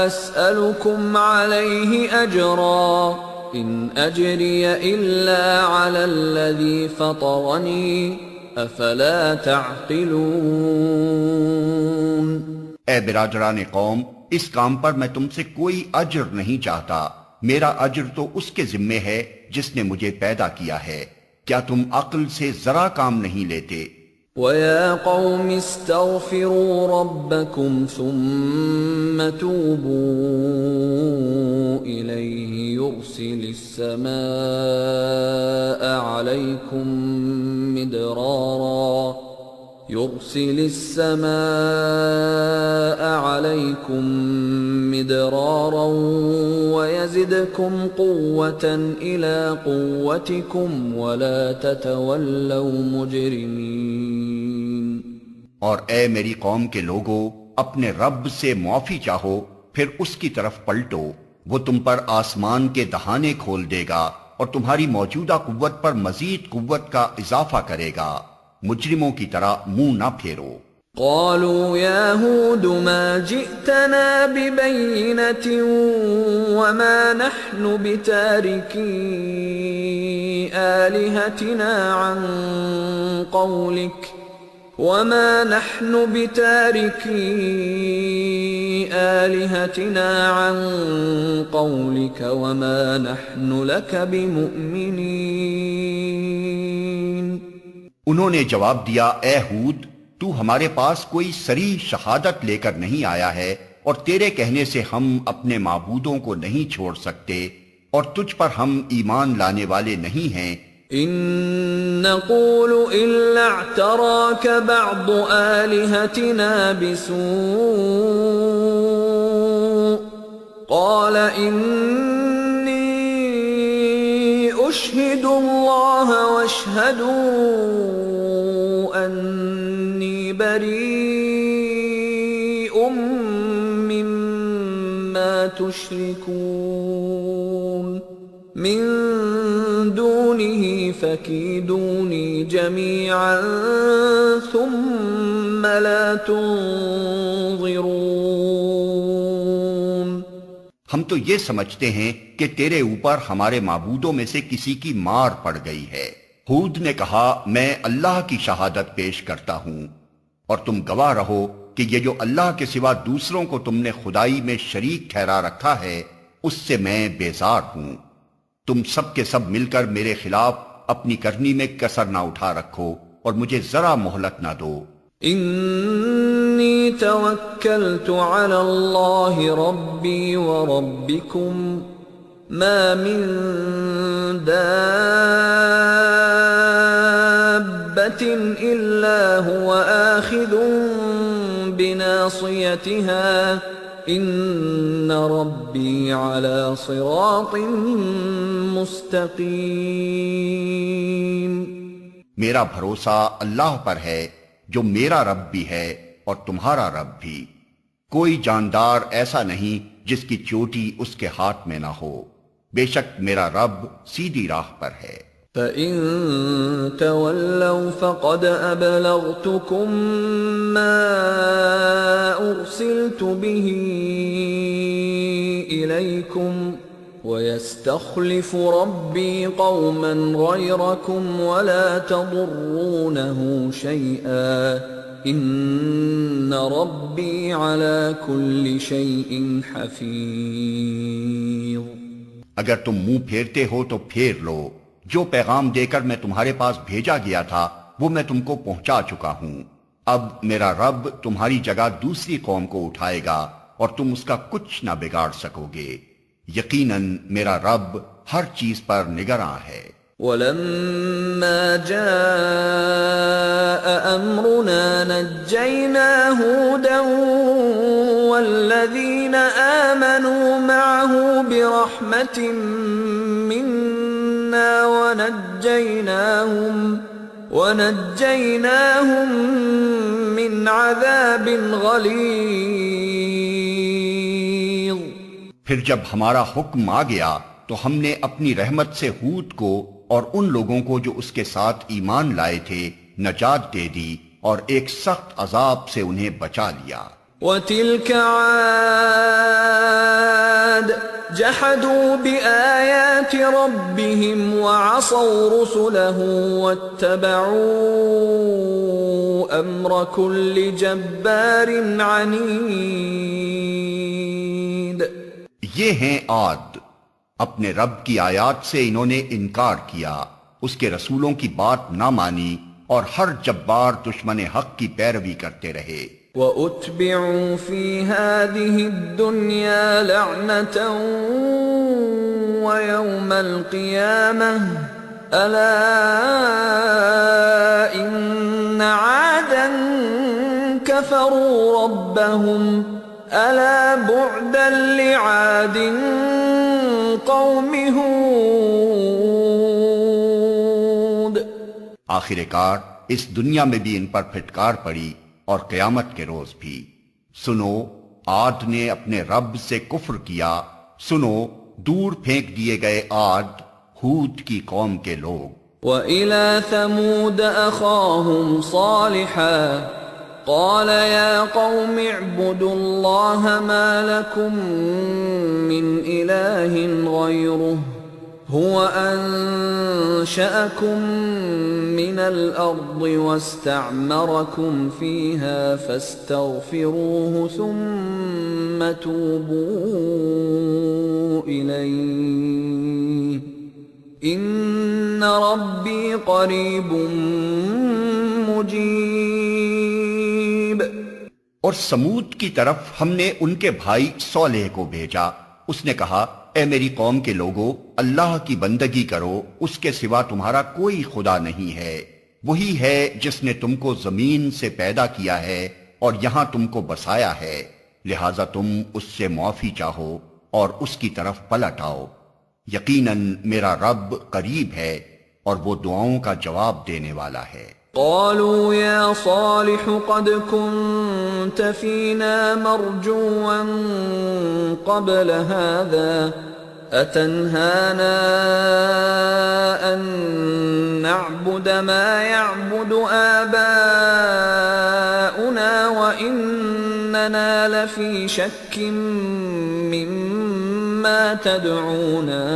أسألكم عليه أجرا إن أجري إلا على الذي فطرني أفلا تعقلون۔ اے برادران قوم، اس کام پر میں تم سے کوئی اجر نہیں چاہتا، میرا اجر تو اس کے ذمے ہے جس نے مجھے پیدا کیا ہے، کیا تم عقل سے ذرا کام نہیں لیتے؟ وَيَا قَوْمِ اسْتَغْفِرُوا رَبَّكُمْ ثُمَّ تُوبُوا إِلَيْهِ يُرْسِلِ السَّمَاءَ عَلَيْكُمْ مِدْرَارًا وَيَزِدْكُمْ قُوَّةً إِلَى قُوَّتِكُمْ وَلَا تَتَوَلَّوْا مُجْرِمِينَ۔ اور اے میری قوم کے لوگو، اپنے رب سے معافی چاہو، پھر اس کی طرف پلٹو، وہ تم پر آسمان کے دہانے کھول دے گا اور تمہاری موجودہ قوت پر مزید قوت کا اضافہ کرے گا، مجرموں کی طرح منہ نہ پھیرو۔ قالوا يا هود ما جئتنا ببينة وما نحن بتاركي آلهتنا عن قولك وما نحن لك بمؤمنين۔ انہوں نے جواب دیا، اے ہود، تو ہمارے پاس کوئی صریح شہادت لے کر نہیں آیا ہے، اور تیرے کہنے سے ہم اپنے معبودوں کو نہیں چھوڑ سکتے، اور تجھ پر ہم ایمان لانے والے نہیں ہیں۔ إن نقول إلا اعتراك بعض آلهتنا بسوء قال إني أشهد الله واشهدوا أني بريء مما تشركون من دونه فكيدوني جميعا ثم لا تنظرون۔ ہم تو یہ سمجھتے ہیں کہ تیرے اوپر ہمارے معبودوں میں سے کسی کی مار پڑ گئی ہے۔ ہود نے کہا، میں اللہ کی شہادت پیش کرتا ہوں، اور تم گواہ رہو کہ یہ جو اللہ کے سوا دوسروں کو تم نے خدائی میں شریک ٹھہرا رکھا ہے، اس سے میں بیزار ہوں۔ تم سب کے سب مل کر میرے خلاف اپنی کرنی میں کسر نہ اٹھا رکھو اور مجھے ذرا مہلت نہ دو۔ انی توکلت علی اللہ ربی وربکم ما من دابۃ الا هو آخذ بناصیتها ان ربی علی صراط مستقیم۔ میرا بھروسہ اللہ پر ہے جو میرا رب بھی ہے اور تمہارا رب بھی۔ کوئی جاندار ایسا نہیں جس کی چوٹی اس کے ہاتھ میں نہ ہو، بے شک میرا رب سیدھی راہ پر ہے۔ فَإِن تَوَلَّوْا فَقَدْ أَبْلَغْتُكُم مَّا أُرْسِلْتُ بِهِ إِلَيْكُمْ وَيَسْتَخْلِفُ رَبِّي قَوْمًا غَيْرَكُمْ وَلَا تَضُرُّونَهُ شَيْئًا إِنَّ رَبِّي عَلَى كُلِّ شَيْءٍ حَفِيظٌ۔ اگر تم منہ پھیرتے ہو تو پھیر لو، جو پیغام دے کر میں تمہارے پاس بھیجا گیا تھا وہ میں تم کو پہنچا چکا ہوں۔ اب میرا رب تمہاری جگہ دوسری قوم کو اٹھائے گا اور تم اس کا کچھ نہ بگاڑ سکو گے۔ یقیناً میرا رب ہر چیز پر نگراں ہے۔ وَلَمَّا جَاءَ أَمْرُنَا نَجَّيْنَا هُودًا وَالَّذِينَ آمَنُوا مَعَهُ بِرَحْمَةٍ مِنَّا وَنَجَّيْنَاهُمْ مِنْ عَذَابٍ غَلِيظٍ۔ پھر جب ہمارا حکم آ گیا تو ہم نے اپنی رحمت سے ہود کو اور ان لوگوں کو جو اس کے ساتھ ایمان لائے تھے نجات دے دی اور ایک سخت عذاب سے انہیں بچا لیا۔ وَتِلْكَ عَادٌ جَحَدُوا بِآيَاتِ رَبِّهِمْ وَعَصَوْا رُسُلَهُ وَاتَّبَعُوا أَمْرَ كُلِّ جَبَّارٍ عَنِيدٍ۔ یہ ہیں عاد، اپنے رب کی آیات سے انہوں نے انکار کیا، اس کے رسولوں کی بات نہ مانی، اور ہر جبار دشمن حق کی پیروی کرتے رہے۔ وَأُتْبِعُوا فِي هَذِهِ الدُّنْيَا لَعْنَةً وَيَوْمَ الْقِيَامَةِ أَلَا إِنَّ عَادًا كَفَرُوا رَبَّهُمْ أَلَا بُعْدًا لِعَادٍ قَوْمِ هُودٍ۔ آخر کار اس دنیا میں بھی ان پر پھٹکار پڑی اور قیامت کے روز بھی۔ سنو، عاد نے اپنے رب سے کفر کیا، سنو، دور پھینک دیے گئے عاد، ہود کی قوم کے لوگ۔ وَإِلَى ثَمُودَ أَخَاهُمْ صَالِحًا قَالَ يَا قَوْمِ اعْبُدُوا اللَّهَ مَا لَكُمْ مِنْ إِلَٰهٍ غَيْرُهُ هُوَ أَنشَأَكُم مِّنَ الْأَرْضِ وَاسْتَعْمَرَكُمْ فِيهَا فَاسْتَغْفِرُوهُ ثُمَّ تُوبُوا إِلَيْهِ إِنَّ رَبِّي قَرِيبٌ مُجِيبٌ۔ اور سمود کی طرف ہم نے ان کے بھائی صالح کو بھیجا۔ اس نے کہا، اے میری قوم کے لوگو، اللہ کی بندگی کرو، اس کے سوا تمہارا کوئی خدا نہیں ہے۔ وہی ہے جس نے تم کو زمین سے پیدا کیا ہے اور یہاں تم کو بسایا ہے، لہذا تم اس سے معافی چاہو اور اس کی طرف پلٹ آؤ۔ یقیناً میرا رب قریب ہے اور وہ دعاؤں کا جواب دینے والا ہے۔ قالوا يا صالح قد كنت فينا مرجوا قبل هذا أتنهانا أن نعبد ما يعبد آباؤنا وإننا لفي شك مما تدعونا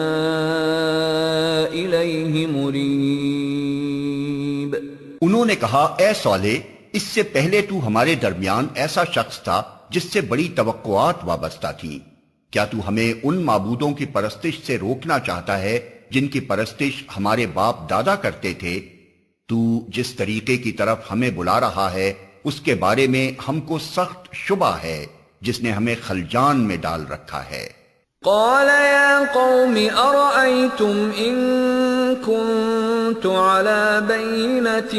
إليه مريب۔ انہوں نے کہا، اے صالح، اس سے پہلے تو ہمارے درمیان ایسا شخص تھا جس سے بڑی توقعات وابستہ تھیں۔ کیا تو ہمیں ان معبودوں کی پرستش سے روکنا چاہتا ہے جن کی پرستش ہمارے باپ دادا کرتے تھے؟ تو جس طریقے کی طرف ہمیں بلا رہا ہے اس کے بارے میں ہم کو سخت شبہ ہے جس نے ہمیں خلجان میں ڈال رکھا ہے۔ قال يا قوم أرأيتم إن كنت على بينة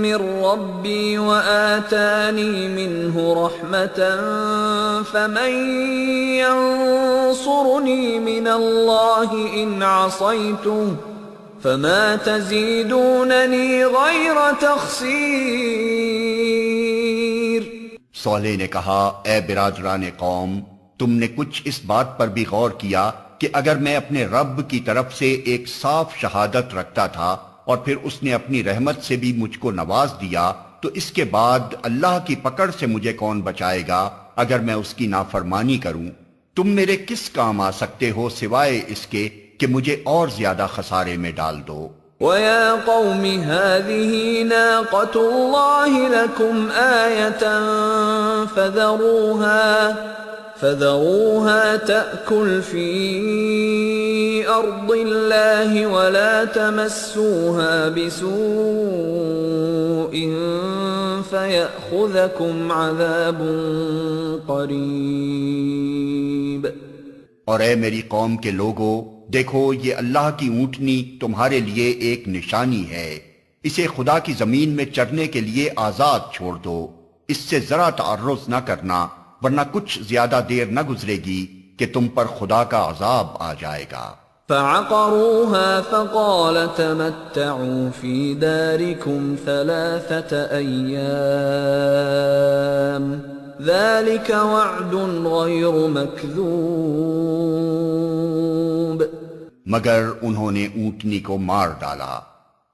من ربي وآتاني منه رحمة فمن ينصرني من الله إن عصيته فما تزيدونني غير تخسير۔ صالح نے کہا، اے برادران قوم، تم نے کچھ اس بات پر بھی غور کیا کہ اگر میں اپنے رب کی طرف سے ایک صاف شہادت رکھتا تھا اور پھر اس نے اپنی رحمت سے بھی مجھ کو نواز دیا تو اس کے بعد اللہ کی پکڑ سے مجھے کون بچائے گا اگر میں اس کی نافرمانی کروں؟ تم میرے کس کام آ سکتے ہو سوائے اس کے کہ مجھے اور زیادہ خسارے میں ڈال دو۔ وَيَا قَوْمِ هَذِهِ نَاقَةُ اللَّهِ لَكُمْ آيَةً فَذَرُوهَا تَأْكُلْ فِي أَرْضِ اللَّهِ وَلَا تَمَسُّوهَا بِسُوءٍ فَيَأْخُذَكُمْ عَذَابٌ قَرِيبٌ۔ اور اے میری قوم کے لوگو، دیکھو یہ اللہ کی اونٹنی تمہارے لیے ایک نشانی ہے، اسے خدا کی زمین میں چرنے کے لیے آزاد چھوڑ دو، اس سے ذرا تعرض نہ کرنا ورنہ کچھ زیادہ دیر نہ گزرے گی کہ تم پر خدا کا عذاب آ جائے گا۔ فعقروها فقال تمتعوا في داركم 3 أيام ذلك وعد غير مكذوب۔ مگر انہوں نے اونٹنی کو مار ڈالا۔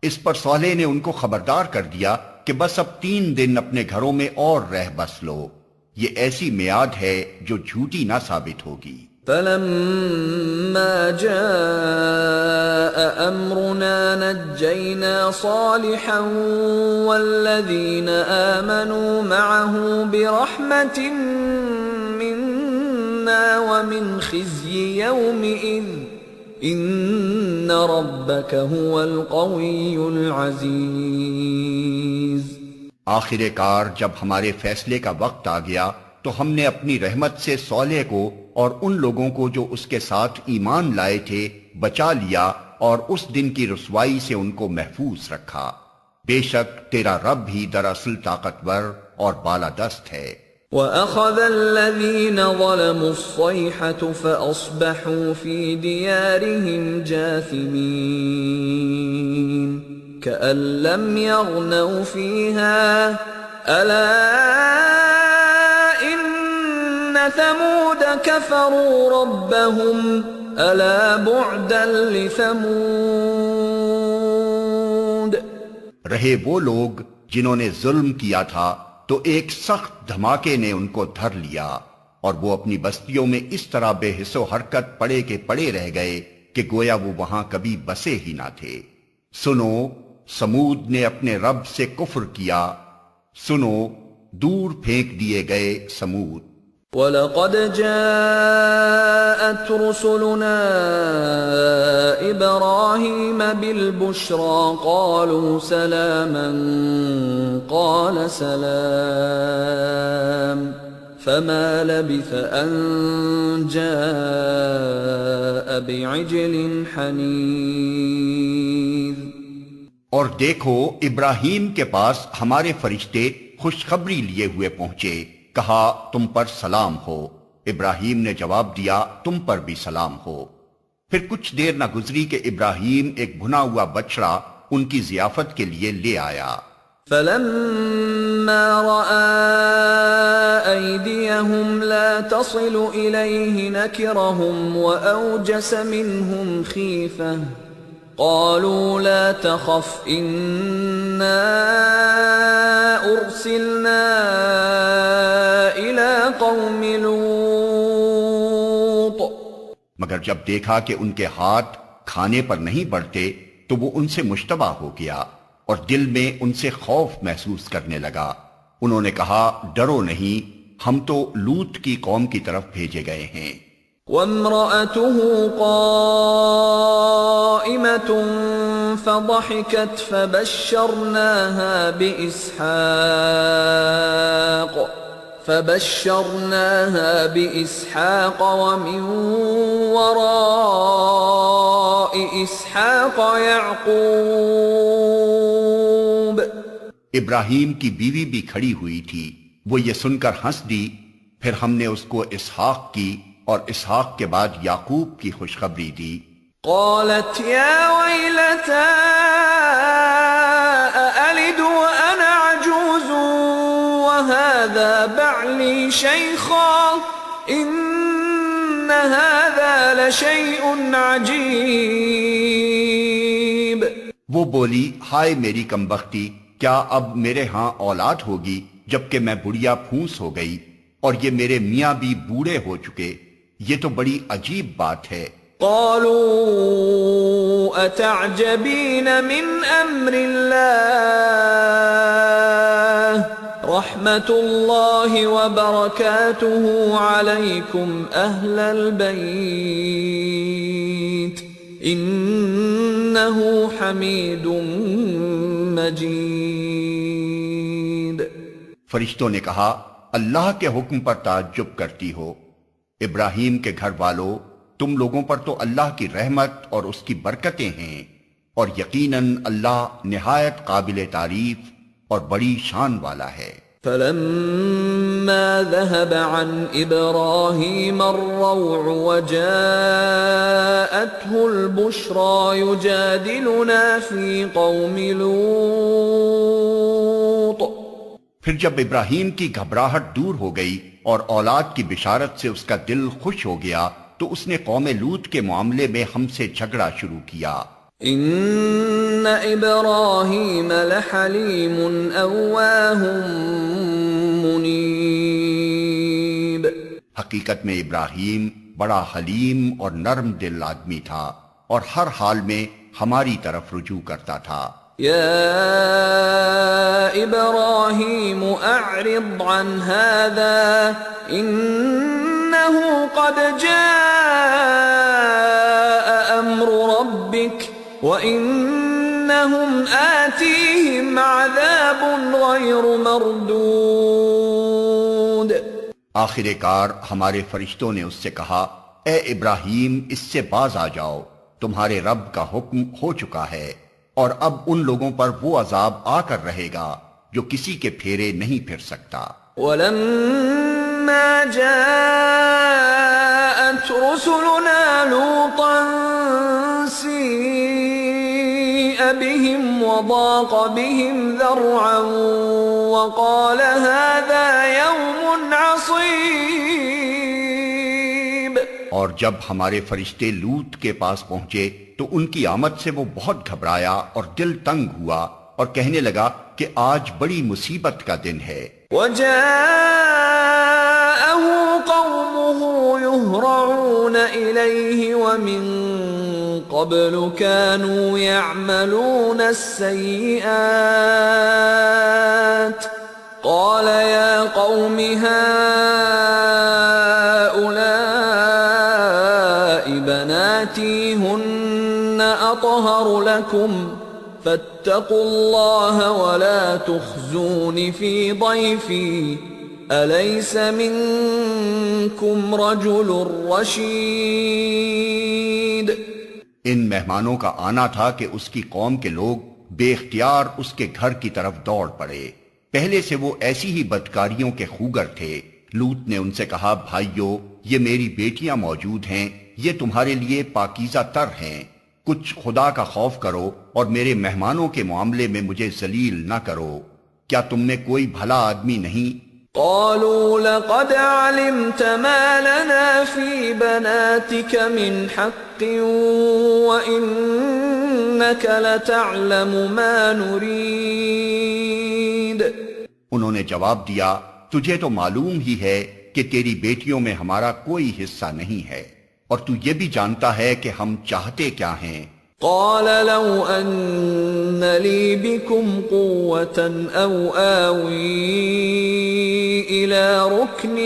اس پر صالح نے ان کو خبردار کر دیا کہ بس اب 3 دن اپنے گھروں میں اور رہ بس لو، یہ ایسی میعاد ہے جو جھوٹی نہ ثابت ہوگی۔ فلما جاء أمرنا نجينا صالحا والذين آمنوا معه برحمة منا ومن خزي يومئذ إن ربك هو القوي العزيز۔ آخر کار جب ہمارے فیصلے کا وقت آ گیا تو ہم نے اپنی رحمت سے صالح کو اور ان لوگوں کو جو اس کے ساتھ ایمان لائے تھے بچا لیا اور اس دن کی رسوائی سے ان کو محفوظ رکھا۔ بے شک تیرا رب ہی دراصل طاقتور اور بالادست ہے۔ وَأَخَذَ الَّذِينَ ظَلَمُوا الصَّيْحَةُ فَأَصْبَحُوا فِي دِيَارِهِمْ جَاثِمِينَ كَأَن لَّمْ يَغْنَوْا فِيهَا أَلَا إِنَّ ثَمُودَ كَفَرُوا رَبَّهُمْ أَلَا بُعْدًا لِّثَمُودَ۔ رہے وہ لوگ جنہوں نے ظلم کیا تھا تو ایک سخت دھماکے نے ان کو دھر لیا اور وہ اپنی بستیوں میں اس طرح بے حس و حرکت پڑے کے پڑے رہ گئے کہ گویا وہ وہاں کبھی بسے ہی نہ تھے۔ سنو، سمود نے اپنے رب سے کفر کیا، سنو، دور پھینک دیے گئے سمود۔ وَلَقَدْ جَاءَتْ رُسُلُنَا إِبْرَاهِيمَ بِالْبُشْرَى قَالُوا سَلَامًا قَالَ سَلَامٌ فَمَا لَبِثَ أَن جَاءَ بِعِجْلٍ حَنِيذٍ۔ اور دیکھو، ابراہیم کے پاس ہمارے فرشتے خوشخبری لیے ہوئے پہنچے، کہا تم پر سلام ہو۔ ابراہیم نے جواب دیا تم پر بھی سلام ہو۔ پھر کچھ دیر نہ گزری کہ ابراہیم ایک بھنا ہوا بچڑا ان کی ضیافت کے لیے لے آیا۔ فَلَمَّا رَأَى أَيْدِيَهُمْ لَا تَصِلُ إِلَيْهِ نَكِرَهُمْ وَأَوْجَسَ مِنْهُمْ خِيفَةً قَالُوا لَا تَخَفْ إِنَّا أُرْسِلْنَا إِلَى قَوْمِ لُوطٍ۔ مگر جب دیکھا کہ ان کے ہاتھ کھانے پر نہیں بڑھتے تو وہ ان سے مشتبہ ہو گیا اور دل میں ان سے خوف محسوس کرنے لگا۔ انہوں نے کہا ڈرو نہیں، ہم تو لوط کی قوم کی طرف بھیجے گئے ہیں۔ وَامْرَأَتُهُ قَائِمَةٌ فَضَحِكَتْ فَبَشَّرْنَاهَا بِإِسْحَاقَ وَمِن وَرَاءِ إِسْحَاقَ يَعْقُوبَ۔ ابراہیم کی بیوی بھی کھڑی ہوئی تھی، وہ یہ سن کر ہنس دی۔ پھر ہم نے اس کو اسحاق کی اور اسحاق کے بعد یعقوب کی خوشخبری دی۔ قالت يا ويلتى أألد وأنا عجوز وهذا بعلي شيخا إن هذا لشيء عجيب۔ وہ بولی ہائے میری کمبختی، کیا اب میرے ہاں اولاد ہوگی جبکہ میں بڑھیا پھونس ہو گئی اور یہ میرے میاں بھی بوڑھے ہو چکے؟ یہ تو بڑی عجیب بات ہے۔ قالوا أتعجبين من أمر الله رحمة الله وبركاته عليكم أهل البيت إنه حميد مجيد۔ فرشتوں نے کہا اللہ کے حکم پر تعجب کرتی ہو، ابراہیم کے گھر والوں، تم لوگوں پر تو اللہ کی رحمت اور اس کی برکتیں ہیں، اور یقیناً اللہ نہایت قابل تعریف اور بڑی شان والا ہے۔ فَلَمَّا ذَهَبَ عَنْ إِبْرَاهِيمَ الرَّوْعُ وَجَاءَتْهُ الْبُشْرَى يُجَادِلُنَا فِي قَوْمِ لُوطٍ۔ پھر جب ابراہیم کی گھبراہٹ دور ہو گئی اور اولاد کی بشارت سے اس کا دل خوش ہو گیا تو اس نے قوم لوط کے معاملے میں ہم سے جھگڑا شروع کیا۔ ان ابراہیم لحلیم اواہ منیب۔ حقیقت میں ابراہیم بڑا حلیم اور نرم دل آدمی تھا اور ہر حال میں ہماری طرف رجوع کرتا تھا۔ یا ابراہیم اعرض عن هذا انه قد جاء امر ربك وانهم آتيهم عذاب غیر مردود۔ آخر کار ہمارے فرشتوں نے اس سے کہا اے ابراہیم اس سے باز آ جاؤ، تمہارے رب کا حکم ہو چکا ہے اور اب ان لوگوں پر وہ عذاب آ کر رہے گا جو کسی کے پھیرے نہیں پھر سکتا۔ وَلَمَّا جَاءَتْ رُسُلُنَا لُوطًا سِيءَ بِهِمْ وَضَاقَ بِهِمْ ذَرْعًا وَقَالَ هَذَا يَوْمٌ عَصِيبٌ۔ اور جب ہمارے فرشتے لوط کے پاس پہنچے تو ان کی آمد سے وہ بہت گھبرایا اور دل تنگ ہوا اور کہنے لگا کہ آج بڑی مصیبت کا دن ہے۔ وجاءه قومه يهرعون إليه ومن قبل كانوا يعملون السيئات قال يا قوم هؤلاء بناتي هن أطهر لكم فاتقوا الله ولا تخزون في ضيفي أليس منكم رجل رشيد۔ ان مہمانوں کا آنا تھا کہ اس کی قوم کے لوگ بے اختیار اس کے گھر کی طرف دوڑ پڑے۔ پہلے سے وہ ایسی ہی بدکاریوں کے خوگر تھے۔ لوط نے ان سے کہا، بھائیو، یہ میری بیٹیاں موجود ہیں، یہ تمہارے لیے پاکیزہ تر ہیں، کچھ خدا کا خوف کرو اور میرے مہمانوں کے معاملے میں مجھے ذلیل نہ کرو۔ کیا تم میں کوئی بھلا آدمی نہیں؟ قالوا لقد علمت ما لنا في بناتك من حق وإنك لتعلم ما نريد۔ انہوں نے جواب دیا، تجھے تو معلوم ہی ہے کہ تیری بیٹیوں میں ہمارا کوئی حصہ نہیں ہے، اور تو یہ بھی جانتا ہے کہ ہم چاہتے کیا ہیں۔ قال لو أن لي بكم قوة أو آوي إلى ركن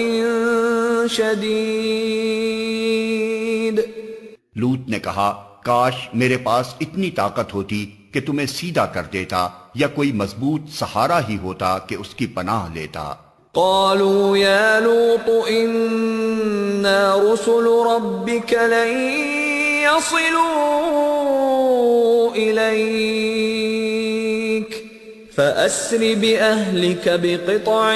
شديد۔ لوط نے کہا، کاش میرے پاس اتنی طاقت ہوتی کہ تمہیں سیدھا کر دیتا، یا کوئی مضبوط سہارا ہی ہوتا کہ اس کی پناہ لیتا۔ قالوا يا لوط إنا رسل ربك لن يصلوا إليك فأسر بأهلك بقطع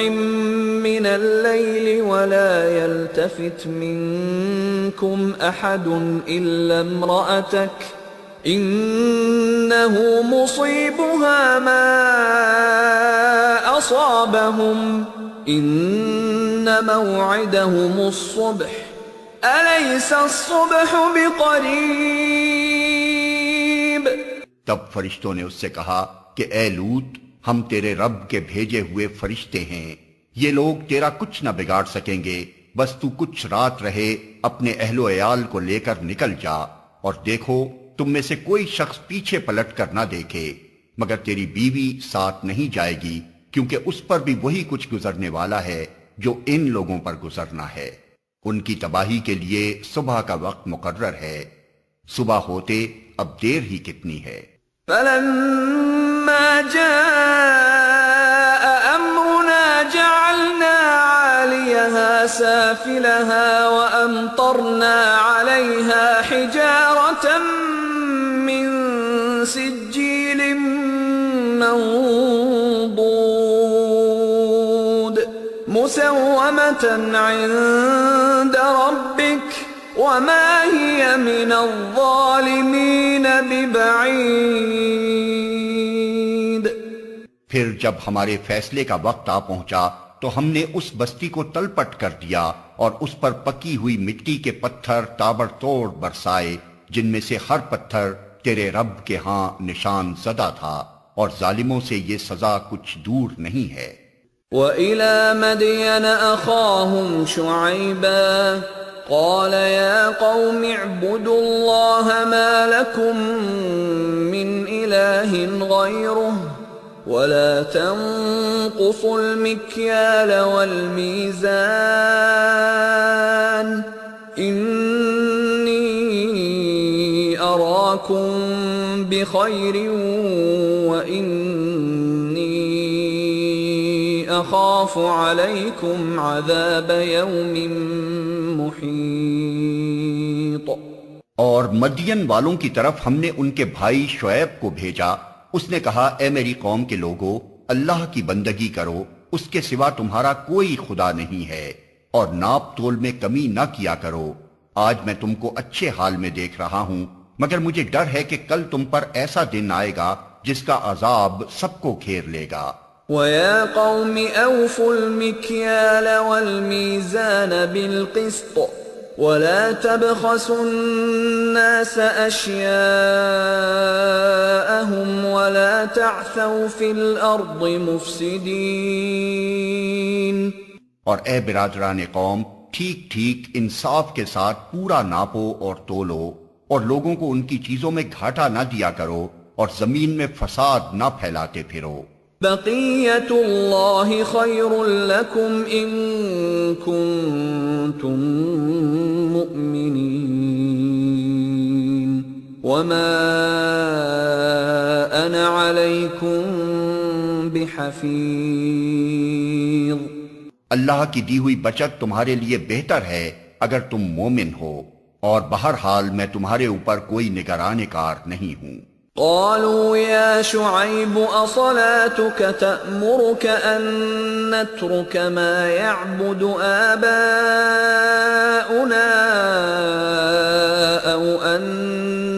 من الليل ولا يلتفت منكم أحد إلا امرأتك إنه مصيبها ما أصابهم إن موعدهم الصبح أليس الصبح بقريب۔ تب فرشتوں نے اس سے کہا کہ اے لوط، ہم تیرے رب کے بھیجے ہوئے فرشتے ہیں، یہ لوگ تیرا کچھ نہ بگاڑ سکیں گے، بس تو کچھ رات رہے، اپنے اہل و عیال کو لے کر نکل جا، اور دیکھو تم میں سے کوئی شخص پیچھے پلٹ کر نہ دیکھے، مگر تیری بیوی ساتھ نہیں جائے گی، کیونکہ اس پر بھی وہی کچھ گزرنے والا ہے جو ان لوگوں پر گزرنا ہے۔ ان کی تباہی کے لیے صبح کا وقت مقرر ہے، صبح ہوتے اب دیر ہی کتنی ہے۔ فلما جاء أمرنا جعلنا عاليها سافلها وأمطرنا عليها حجارة من سجيل منضود مسومة عند ربك وما هي من الظالمين ببعيد۔ پھر جب ہمارے فیصلے کا وقت آ پہنچا تو ہم نے اس بستی کو تلپٹ کر دیا اور اس پر پکی ہوئی مٹی کے پتھر تابڑ توڑ برسائے، جن میں سے ہر پتھر تیرے رب کے ہاں نشان زدہ تھا، اور ظالموں سے یہ سزا کچھ دور نہیں ہے۔ وَإِلَى مَدْيَنَ أَخَاهُمْ شُعَيْبًا قَالَ يَا قَوْمِ اعْبُدُوا اللَّهَ مَا لَكُمْ مِنْ إِلَٰهٍ غَيْرُهُ وَلَا تَنقُصُوا الْمِكْيَالَ وَالْمِيزَانَ إِنِّي أَرَاكُمْ بِخَيْرٍ وَإِنِّي أَخَافُ عَلَيْكُمْ عَذَابَ يَوْمٍ مُحِيطٍ۔ اور مدین والوں کی طرف ہم نے ان کے بھائی شعیب کو بھیجا۔ اس نے کہا، اے میری قوم کے لوگو، اللہ کی بندگی کرو، اس کے سوا تمہارا کوئی خدا نہیں ہے، اور ناپ تول میں کمی نہ کیا کرو۔ آج میں تم کو اچھے حال میں دیکھ رہا ہوں، مگر مجھے ڈر ہے کہ کل تم پر ایسا دن آئے گا جس کا عذاب سب کو گھیر لے گا۔ وَيَا قَوْمِ أَوْفُوا الْمِكْيَالَ وَالْمِيزَانَ بِالْقِسْطِ ولا تبخسوا الناس أشياءهم ولا تعثوا في الأرض مفسدين۔ اور اے برادران قوم، ٹھیک ٹھیک انصاف کے ساتھ پورا ناپو اور تولو، اور لوگوں کو ان کی چیزوں میں گھاٹا نہ دیا کرو، اور زمین میں فساد نہ پھیلاتے پھرو۔ بقیت اللہ خیر لکم ان کنتم مؤمنین وما انا علیکم بحفیظ۔ اللہ کی دی ہوئی بچت تمہارے لیے بہتر ہے اگر تم مومن ہو، اور بہرحال میں تمہارے اوپر کوئی نگران کار نہیں ہوں۔ قالوا يا شعيب أصلاتك تأمرك أن نترك ما يعبد آباؤنا أو أن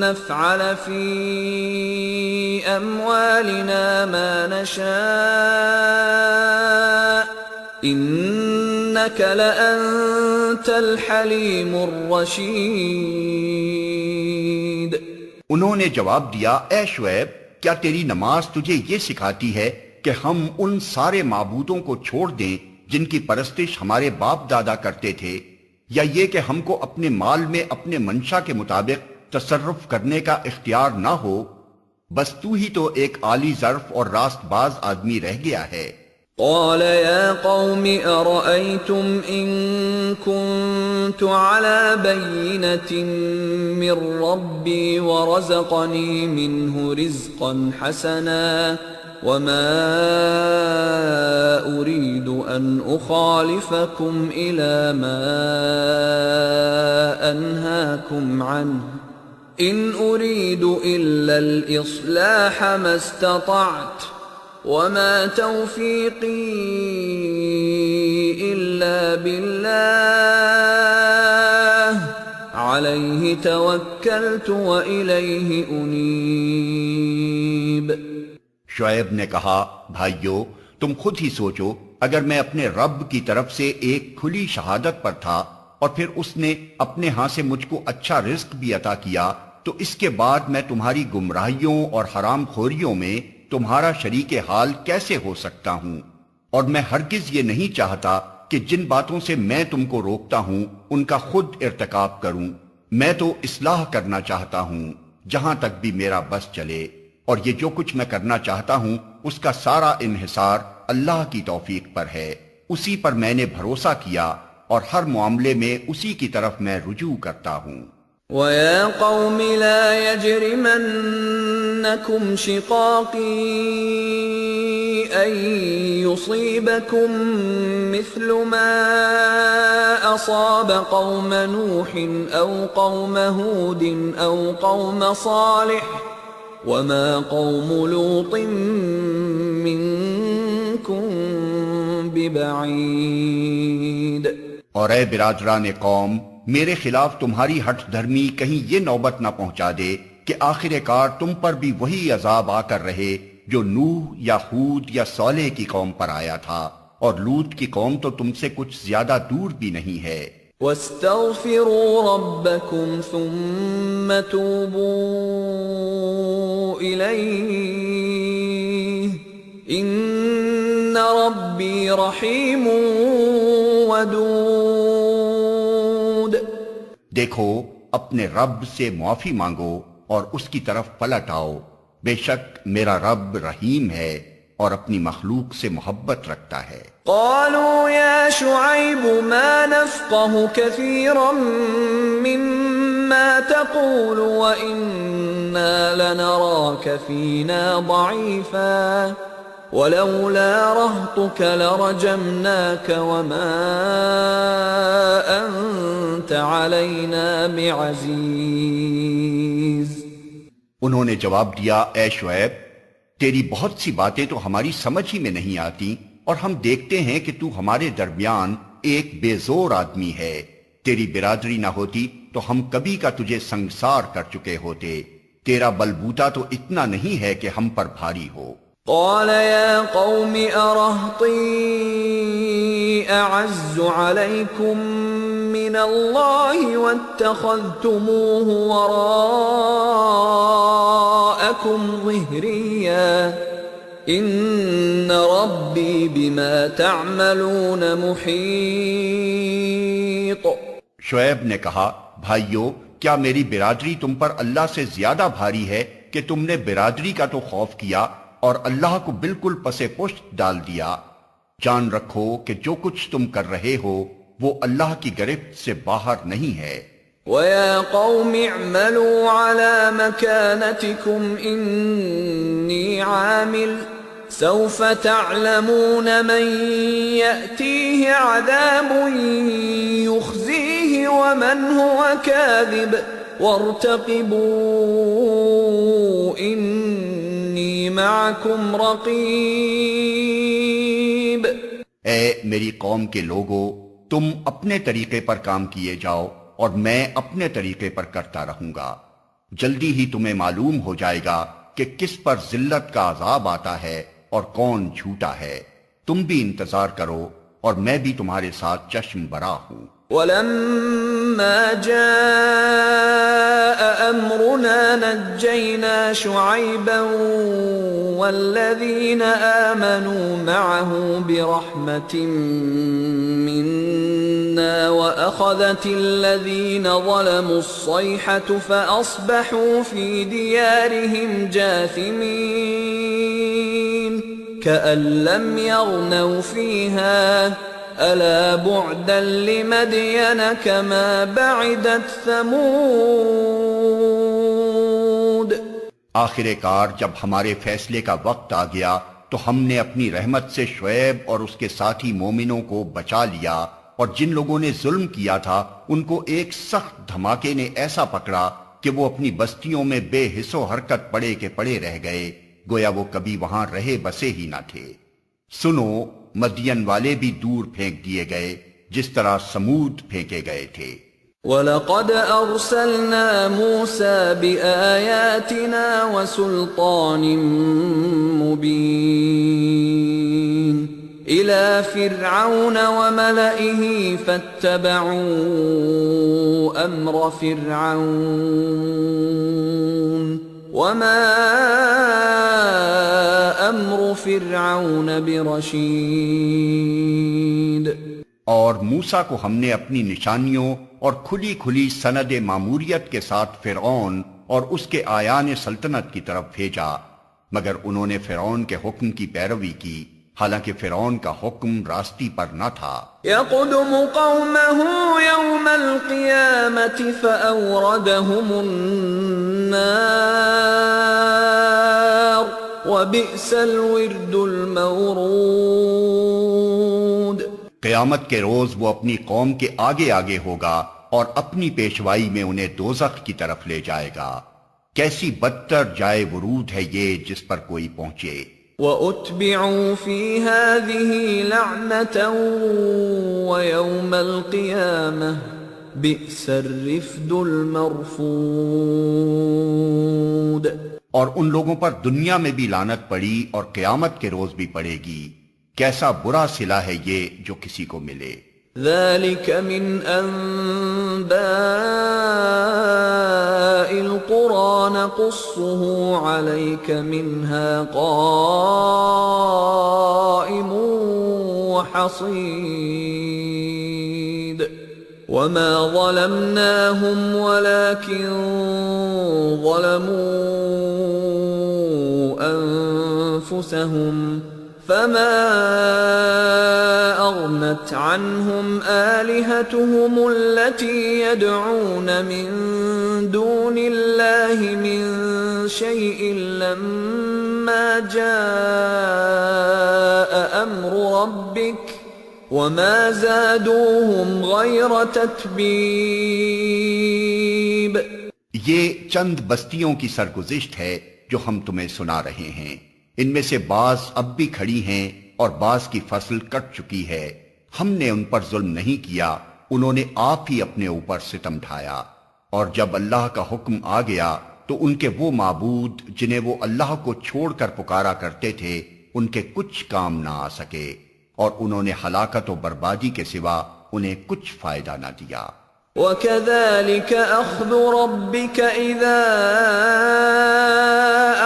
نفعل في أموالنا ما نشاء إنك لأنت الحليم الرشيد۔ انہوں نے جواب دیا، اے شعیب، کیا تیری نماز تجھے یہ سکھاتی ہے کہ ہم ان سارے معبودوں کو چھوڑ دیں جن کی پرستش ہمارے باپ دادا کرتے تھے، یا یہ کہ ہم کو اپنے مال میں اپنے منشا کے مطابق تصرف کرنے کا اختیار نہ ہو؟ بس تو ہی تو ایک عالی ظرف اور راست باز آدمی رہ گیا ہے۔ قال يا قوم أرأيتم إن كنت على بينة من ربي ورزقني منه رزقا حسنا وما أريد أن أخالفكم إلى ما أنهاكم عنه إن أريد إلا الإصلاح ما استطعت وما توفيقي إلا بالله عليه توكلت وإليه أنيب۔ شعیب نے کہا، بھائیو، تم خود ہی سوچو، اگر میں اپنے رب کی طرف سے ایک کھلی شہادت پر تھا اور پھر اس نے اپنے ہاں سے مجھ کو اچھا رزق بھی عطا کیا، تو اس کے بعد میں تمہاری گمراہیوں اور حرام خوریوں میں تمہارا شریک حال کیسے ہو سکتا ہوں؟ اور میں ہرگز یہ نہیں چاہتا کہ جن باتوں سے میں تم کو روکتا ہوں ان کا خود ارتکاب کروں۔ میں تو اصلاح کرنا چاہتا ہوں جہاں تک بھی میرا بس چلے، اور یہ جو کچھ میں کرنا چاہتا ہوں اس کا سارا انحصار اللہ کی توفیق پر ہے۔ اسی پر میں نے بھروسہ کیا اور ہر معاملے میں اسی کی طرف میں رجوع کرتا ہوں۔ وَيَا قَوْمِ لَا يَجْرِمَنَّكُمْ شِقَاقِي أَن يُصِيبَكُم مِّثْلُ مَا أَصَابَ قَوْمَ نُوحٍ أَوْ قَوْمَ هُودٍ أَوْ قَوْمَ صَالِحٍ وَمَا قَوْمُ لُوطٍ مِّنكُم بِبَعِيدٍ۔ اور اے برادران قوم، میرے خلاف تمہاری ہٹ دھرمی کہیں یہ نوبت نہ پہنچا دے کہ آخر کار تم پر بھی وہی عذاب آ کر رہے جو نوح یا ہود یا صالح کی قوم پر آیا تھا، اور لوط کی قوم تو تم سے کچھ زیادہ دور بھی نہیں ہے۔ وَاسْتَغْفِرُوا رَبَّكُمْ ثُمَّ تُوبُوا إِلَيْهِ إِنَّ رَبِّي رَحِيمٌ وَدُودٌ۔ دیکھو، اپنے رب سے معافی مانگو اور اس کی طرف پلٹ آؤ، بے شک میرا رب رحیم ہے اور اپنی مخلوق سے محبت رکھتا ہے۔ قالوا يا شعيب ما نفقه كثيرا مما تقول وإنا لنراك فينا ضعيفا ولولا رهطك لرجمناك وما أنت علينا بعزيز۔ انہوں نے جواب دیا، اے شعیب، تیری بہت سی باتیں تو ہماری سمجھ ہی میں نہیں آتی، اور ہم دیکھتے ہیں کہ تو ہمارے درمیان ایک بے زور آدمی ہے۔ تیری برادری نہ ہوتی تو ہم کبھی کا تجھے سنگسار کر چکے ہوتے۔ تیرا بلبوتا تو اتنا نہیں ہے کہ ہم پر بھاری ہو۔ قال يا قوم أرهطي أعز عليكم من من الله واتخذتموه وراءكم ظهريا ان ربی بما تعملون محیط۔ شعیب نے کہا، بھائیو، کیا میری برادری تم پر اللہ سے زیادہ بھاری ہے کہ تم نے برادری کا تو خوف کیا اور اللہ کو بالکل پس پشت ڈال دیا؟ جان رکھو کہ جو کچھ تم کر رہے ہو وہ اللہ کی گرفت سے باہر نہیں ہے۔ وَيَا قَوْمِ اعْمَلُوا عَلَى مَكَانَتِكُمْ إِنِّي عَامِلٌ سَوْفَ تَعْلَمُونَ مَنْ يَأْتِيهِ عَذَابٌ يُخْزِيهِ وَمَنْ هُوَ كَاذِبٌ وَارْتَقِبُوا إِنِّي مَعَكُمْ رَقِيبٌ۔ اے میری قوم کے لوگو، تم اپنے طریقے پر کام کیے جاؤ اور میں اپنے طریقے پر کرتا رہوں گا۔ جلدی ہی تمہیں معلوم ہو جائے گا کہ کس پر ذلت کا عذاب آتا ہے اور کون جھوٹا ہے۔ تم بھی انتظار کرو اور میں بھی تمہارے ساتھ چشم برا ہوں۔ وَلَمَّا جَاءَ أَمْرُنَا نَجَّيْنَا شُعَيْبًا وَالَّذِينَ آمَنُوا مَعَهُ بِرَحْمَةٍ مِنَّا وَأَخَذَتِ الَّذِينَ ظَلَمُوا الصَّيْحَةُ فَأَصْبَحُوا فِي دِيَارِهِمْ جَاثِمِينَ كَأَن لَّمْ يَغْنَوْا فِيهَا أَلَا بُعْدًا لِمَدْيَنَ كَمَا بَعِدَتْ ثَمُودُ۔ آخر کار جب ہمارے فیصلے کا وقت آ گیا تو ہم نے اپنی رحمت سے شعیب اور اس کے ساتھی مومنوں کو بچا لیا، اور جن لوگوں نے ظلم کیا تھا ان کو ایک سخت دھماکے نے ایسا پکڑا کہ وہ اپنی بستیوں میں بے حس و حرکت پڑے کے پڑے رہ گئے، گویا وہ کبھی وہاں رہے بسے ہی نہ تھے۔ سنو، مدین والے بھی دور پھینک دیے گئے جس طرح سمود پھینکے گئے تھے۔ وَلَقَدْ أَرْسَلْنَا مُوسَى بِآيَاتِنَا وَسُلْطَانٍ مُبِينٍ إِلَى فِرْعَوْنَ وَمَلَئِهِ فَاتَّبَعُوا أَمْرَ فِرْعَوْنَ وَمَا أَمْرُ فِرْعَوْنَ بِرَشِيدٍ۔ اور موسیٰ کو ہم نے اپنی نشانیوں اور کھلی کھلی سند ماموریت کے ساتھ فرعون اور اس کے آیان سلطنت کی طرف بھیجا، مگر انہوں نے فرعون کے حکم کی پیروی کی، حالانکہ فرعون کا حکم راستی پر نہ تھا۔ يَقْدُمُ قَوْمَهُ يَوْمَ الْقِيَامَةِ فَأَوْرَدَهُمُ النَّارِ وَبِئْسَ الْوِرْدُ الْمَوْرُودُ۔ قیامت کے روز وہ اپنی قوم کے آگے آگے ہوگا اور اپنی پیشوائی میں انہیں دوزخ کی طرف لے جائے گا۔ کیسی بدتر جائے ورود ہے یہ جس پر کوئی پہنچے۔ وَأُتْبِعُوا فِي هَذِهِ لَعْنَةً وَيَوْمَ الْقِيَامَةِ بِئْسَ الرِّفْدُ الْمَرْفُودُ۔ اور ان لوگوں پر دنیا میں بھی لعنت پڑی اور قیامت کے روز بھی پڑے گی۔ کیسا برا صلہ ہے یہ جو کسی کو ملے۔ ذَلِكَ مِنْ أَنْبَاءِ الْقُرَى نَقُصُّهُ عَلَيْكَ مِنْهَا قَائِمٌ وَحَصِيدٌ وَمَا ظَلَمْنَاهُمْ وَلَكِنْ ظَلَمُوا أَنفُسَهُمْ فَمَا أَغْنَتْ عَنْهُمْ آلِهَتُهُمُ الَّتِي يَدْعُونَ مِن دُونِ اللَّهِ مِن شَيْءٍ لَّمَّا جَاءَ أَمْرُ رَبِّكَ وَمَا زَادُوهُمْ غَيْرَ تَتْبِيبٍ۔ یہ چند بستیوں کی سرگزشت ہے جو ہم تمہیں سنا رہے ہیں۔ ان میں سے بعض اب بھی کھڑی ہیں اور بعض کی فصل کٹ چکی ہے۔ ہم نے ان پر ظلم نہیں کیا، انہوں نے آپ ہی اپنے اوپر ستم ڈھایا۔ اور جب اللہ کا حکم آ گیا تو ان کے وہ معبود جنہیں وہ اللہ کو چھوڑ کر پکارا کرتے تھے ان کے کچھ کام نہ آ سکے، اور انہوں نے ہلاکت و بربادی کے سوا انہیں کچھ فائدہ نہ دیا۔ وَكَذَلِكَ أَخْذُ رَبِّكَ إِذَا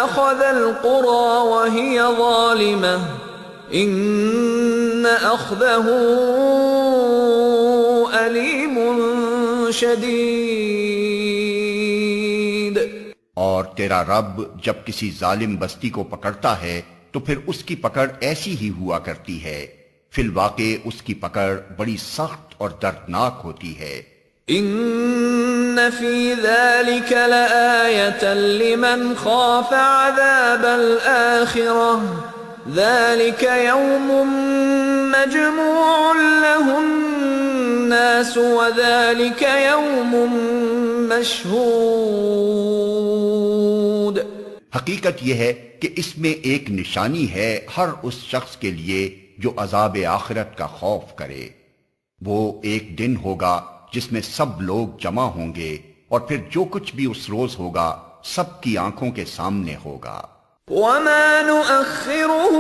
أَخَذَ الْقُرَى وَهِيَ ظَالِمَةٌ إِنَّ أَخْذَهُ أَلِيمٌ شَدِيدٌ۔ اور تیرا رب جب کسی ظالم بستی کو پکڑتا ہے تو پھر اس کی پکڑ ایسی ہی ہوا کرتی ہے، فی الواقع اس کی پکڑ بڑی سخت اور دردناک ہوتی ہے۔ ان فی ذلک لآیۃ لمن خاف عذاب الآخرہ ذلک یوم مجموع له الناس وذلک یوم مشہود۔ حقیقت یہ ہے کہ اس میں ایک نشانی ہے ہر اس شخص کے لیے جو عذاب آخرت کا خوف کرے۔ وہ ایک دن ہوگا جس میں سب لوگ جمع ہوں گے اور پھر جو کچھ بھی اس روز ہوگا سب کی آنکھوں کے سامنے ہوگا۔ وَمَا نُؤَخِّرُهُ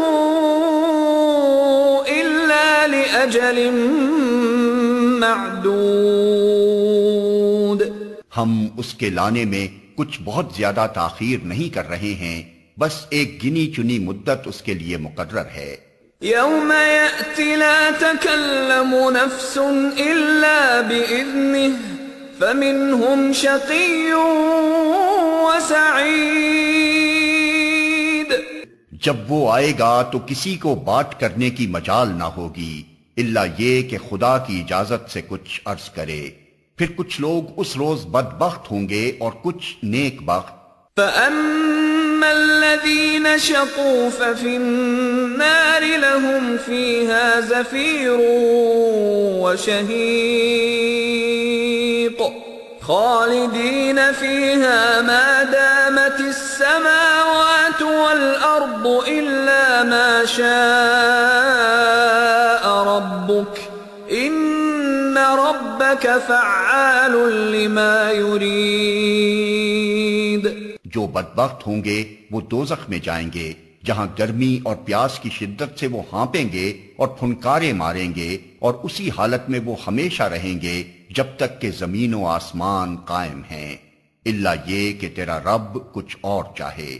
إِلَّا لِأَجَلٍ مَّعْدُودٍ۔ ہم اس کے لانے میں کچھ بہت زیادہ تاخیر نہیں کر رہے ہیں، بس ایک گنی چنی مدت اس کے لیے مقرر ہے۔ يوم يأتي لا تكلم نفس إلا بإذنه فمنهم شقي وسعيد۔ جب وہ آئے گا تو کسی کو بات کرنے کی مجال نہ ہوگی الا یہ کہ خدا کی اجازت سے کچھ عرض کرے، پھر کچھ لوگ اس روز بدبخت ہوں گے اور کچھ نیک بخت۔ فأما الذين شقوا ففي النار لهم فيها زفير وشهيق خالدين فيها ما دامت السماوات والأرض إلا ما شاء ربك إن ربك فعال لما يريد۔ جو بدبخت ہوں گے وہ دوزخ میں جائیں گے جہاں گرمی اور پیاس کی شدت سے وہ ہانپیں گے اور پھنکارے ماریں گے، اور اسی حالت میں وہ ہمیشہ رہیں گے جب تک کہ زمین و آسمان قائم ہیں، الا یہ کہ تیرا رب کچھ اور چاہے۔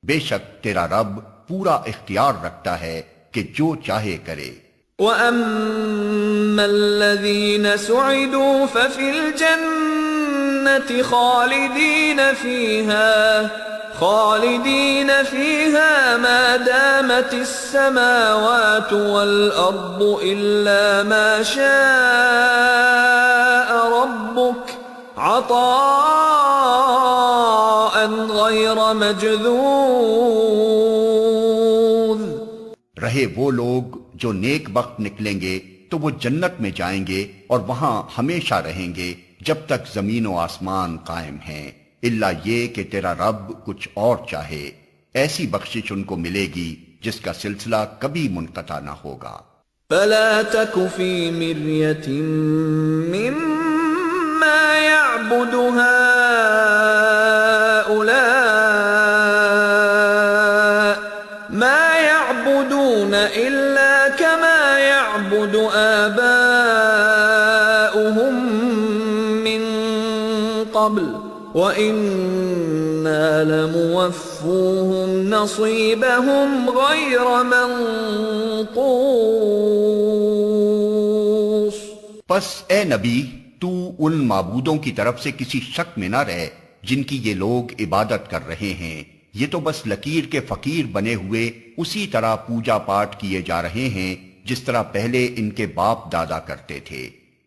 بے شک تیرا رب پورا اختیار رکھتا ہے کہ جو چاہے کرے۔ وَأَمَّا الَّذِينَ سُعِدُوا فَفِي الْجَنَّةِ خالدين فيها ما دامت السماوات والأرض إلا ما شاء ربك عطاء غير مجذوذ۔ رہے وہ لوگ جو نیک بخت نکلیں گے تو وہ جنت میں جائیں گے اور وہاں ہمیشہ رہیں گے جب تک زمین و آسمان قائم ہیں، الا یہ کہ تیرا رب کچھ اور چاہے۔ ایسی بخشش ان کو ملے گی جس کا سلسلہ کبھی منقطع نہ ہوگا۔ فلا تك في مرية مما يعبد هؤلاء ما يعبدون إلا كما يعبد آباؤهم من قبل وَإِنَّا لَمُوَفُّوهُمْ نَصِيبَهُمْ غَيْرَ مَنْقُوصٍ۔ پس اے نبی تو ان معبودوں کی طرف سے کسی شک میں نہ رہ جن کی یہ لوگ عبادت کر رہے ہیں، یہ تو بس لکیر کے فقیر بنے ہوئے اسی طرح پوجا پاٹ کیے جا رہے ہیں جس طرح پہلے ان کے باپ دادا کرتے تھے،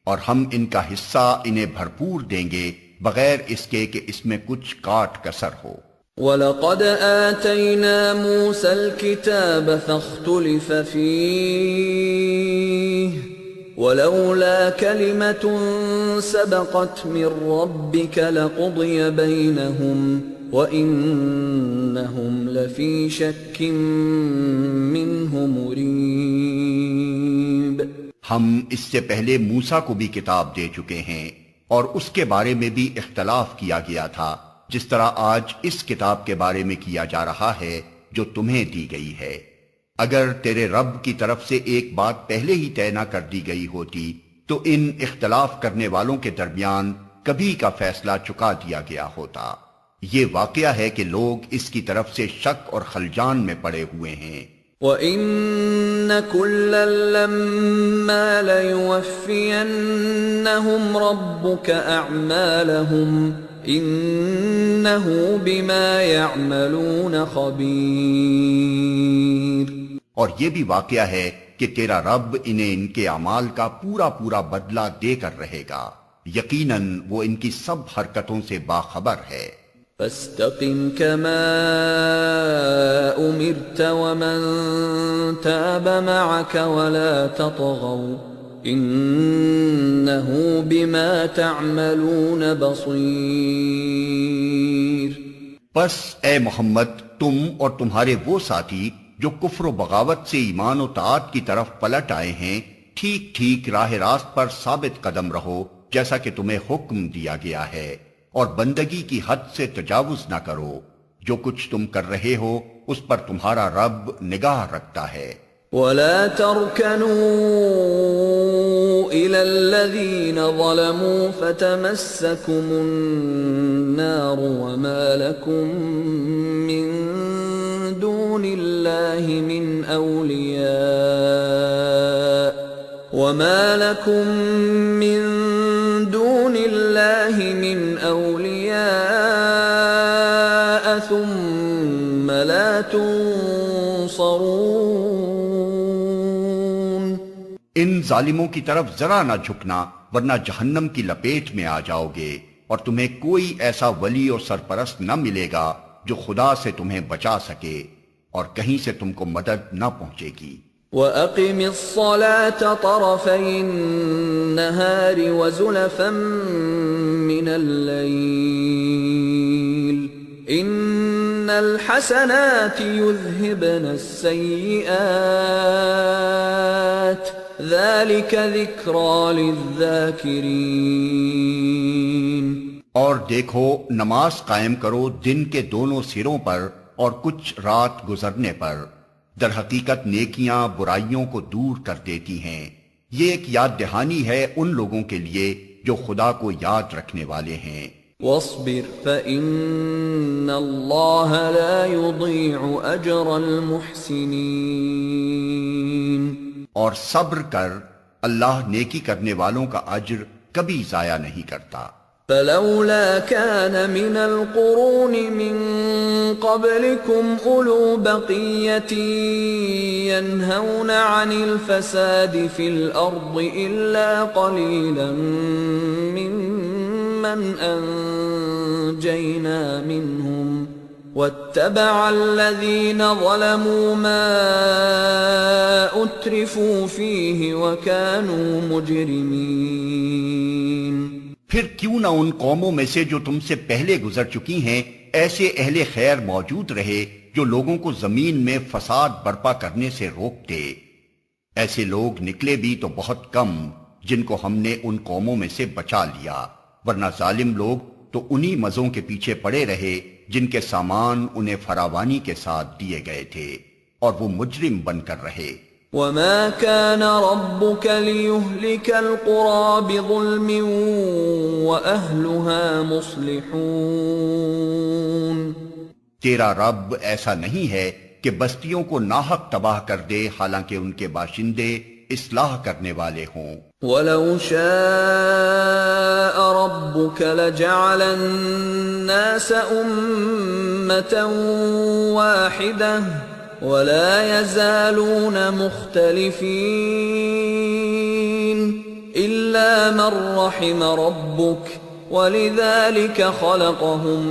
اور ہم ان کا حصہ انہیں بھرپور دیں گے بغیر اس کے کہ اس میں کچھ کاٹ کسر ہو۔ وَلَقَدْ آتَيْنَا مُوسَى الْكِتَابَ فَاخْتُلِفَ فِيهِ وَلَوْلَا كَلِمَةٌ سَبَقَتْ مِنْ رَبِّكَ لَقُضِيَ بَيْنَهُمْ وَإِنَّهُمْ لَفِي شَكٍّ مِّنْهُ مُرِيبٍ۔ ہم اس سے پہلے موسیٰ کو بھی کتاب دے چکے ہیں اور اس کے بارے میں بھی اختلاف کیا گیا تھا، جس طرح آج اس کتاب کے بارے میں کیا جا رہا ہے جو تمہیں دی گئی ہے۔ اگر تیرے رب کی طرف سے ایک بات پہلے ہی طے نہ کر دی گئی ہوتی تو ان اختلاف کرنے والوں کے درمیان کبھی کا فیصلہ چکا دیا گیا ہوتا۔ یہ واقعہ ہے کہ لوگ اس کی طرف سے شک اور خلجان میں پڑے ہوئے ہیں۔ وَإِنَّ كُلًّا لَمَّا لَيُوَفِّيَنَّهُمْ رَبُّكَ أَعْمَالَهُمْ إِنَّهُ بِمَا يَعْمَلُونَ خَبِيرٌ۔ اور یہ بھی واقعہ ہے کہ تیرا رب انہیں ان کے اعمال کا پورا پورا بدلہ دے کر رہے گا، یقیناً وہ ان کی سب حرکتوں سے باخبر ہے۔ فاستقم كما أمرت ومن تاب معك ولا تطغوا إنه بما تعملون بصير۔ پس اے محمد، تم اور تمہارے وہ ساتھی جو کفر و بغاوت سے ایمان و طاعت کی طرف پلٹ آئے ہیں، ٹھیک ٹھیک راہ راست پر ثابت قدم رہو جیسا کہ تمہیں حکم دیا گیا ہے، اور بندگی کی حد سے تجاوز نہ کرو۔ جو کچھ تم کر رہے ہو اس پر تمہارا رب نگاہ رکھتا ہے۔ ولا تركنوا إلى الذين ظلموا فتمسكم النار وما لكم من دون الله من أولياء ثم لا تنصرون۔ ان ظالموں کی طرف ذرا نہ جھکنا ورنہ جہنم کی لپیٹ میں آ جاؤ گے، اور تمہیں کوئی ایسا ولی اور سرپرست نہ ملے گا جو خدا سے تمہیں بچا سکے، اور کہیں سے تم کو مدد نہ پہنچے گی۔ وَأَقِمِ الصَّلَاةَ طَرَفَيِ النَّهَارِ وَزُلَفًا مِّنَ اللَّيْلِ إِنَّ الْحَسَنَاتِ يُذْهِبْنَ السَّيِّئَاتِ ذَلِكَ ذِكْرَى لِلذَّاكِرِينَ۔ اور دیکھو، نماز قائم کرو دن کے دونوں سروں پر اور کچھ رات گزرنے پر، در حقیقت نیکیاں برائیوں کو دور کر دیتی ہیں۔ یہ ایک یاد دہانی ہے ان لوگوں کے لیے جو خدا کو یاد رکھنے والے ہیں۔ وَاصْبِرْ فَإِنَّ اللَّهَ لَا يُضِيعُ أَجْرَ الْمُحْسِنِينَ۔ اور صبر کر، اللہ نیکی کرنے والوں کا اجر کبھی ضائع نہیں کرتا۔ فَلَوْلَا كَانَ مِنَ الْقُرُونِ مِنْ قَبْلِكُمْ أُولُو بَقِيَّةٍ يَنْهَوْنَ عَنِ الْفَسَادِ فِي الْأَرْضِ إِلَّا قَلِيلًا مِّمَّنْ أَنْجَيْنَا مِنْهُمْ وَاتَّبَعَ الَّذِينَ ظَلَمُوا مَا أُتْرِفُوا فِيهِ وَكَانُوا مُجْرِمِينَ۔ پھر کیوں نہ ان قوموں میں سے جو تم سے پہلے گزر چکی ہیں ایسے اہل خیر موجود رہے جو لوگوں کو زمین میں فساد برپا کرنے سے روکتے۔ ایسے لوگ نکلے بھی تو بہت کم جن کو ہم نے ان قوموں میں سے بچا لیا، ورنہ ظالم لوگ تو انہی مزوں کے پیچھے پڑے رہے جن کے سامان انہیں فراوانی کے ساتھ دیے گئے تھے، اور وہ مجرم بن کر رہے۔ وَمَا كَانَ رَبُّكَ لِيُهْلِكَ الْقُرَى بِظُلْمٍ وَأَهْلُهَا مُصْلِحُونَ۔ تیرا رب ایسا نہیں ہے کہ بستیوں کو ناحق تباہ کر دے حالانکہ ان کے باشندے اصلاح کرنے والے ہوں۔ وَلَوْ شَاءَ رَبُّكَ لَجَعَلَ النَّاسَ أُمَّةً وَاحِدَةً وَلَا يَزَالُونَ مُخْتَلِفِينَ إِلَّا مَنْ رَحِمَ رَبُّكَ وَلِذَلِكَ خَلَقَهُمْ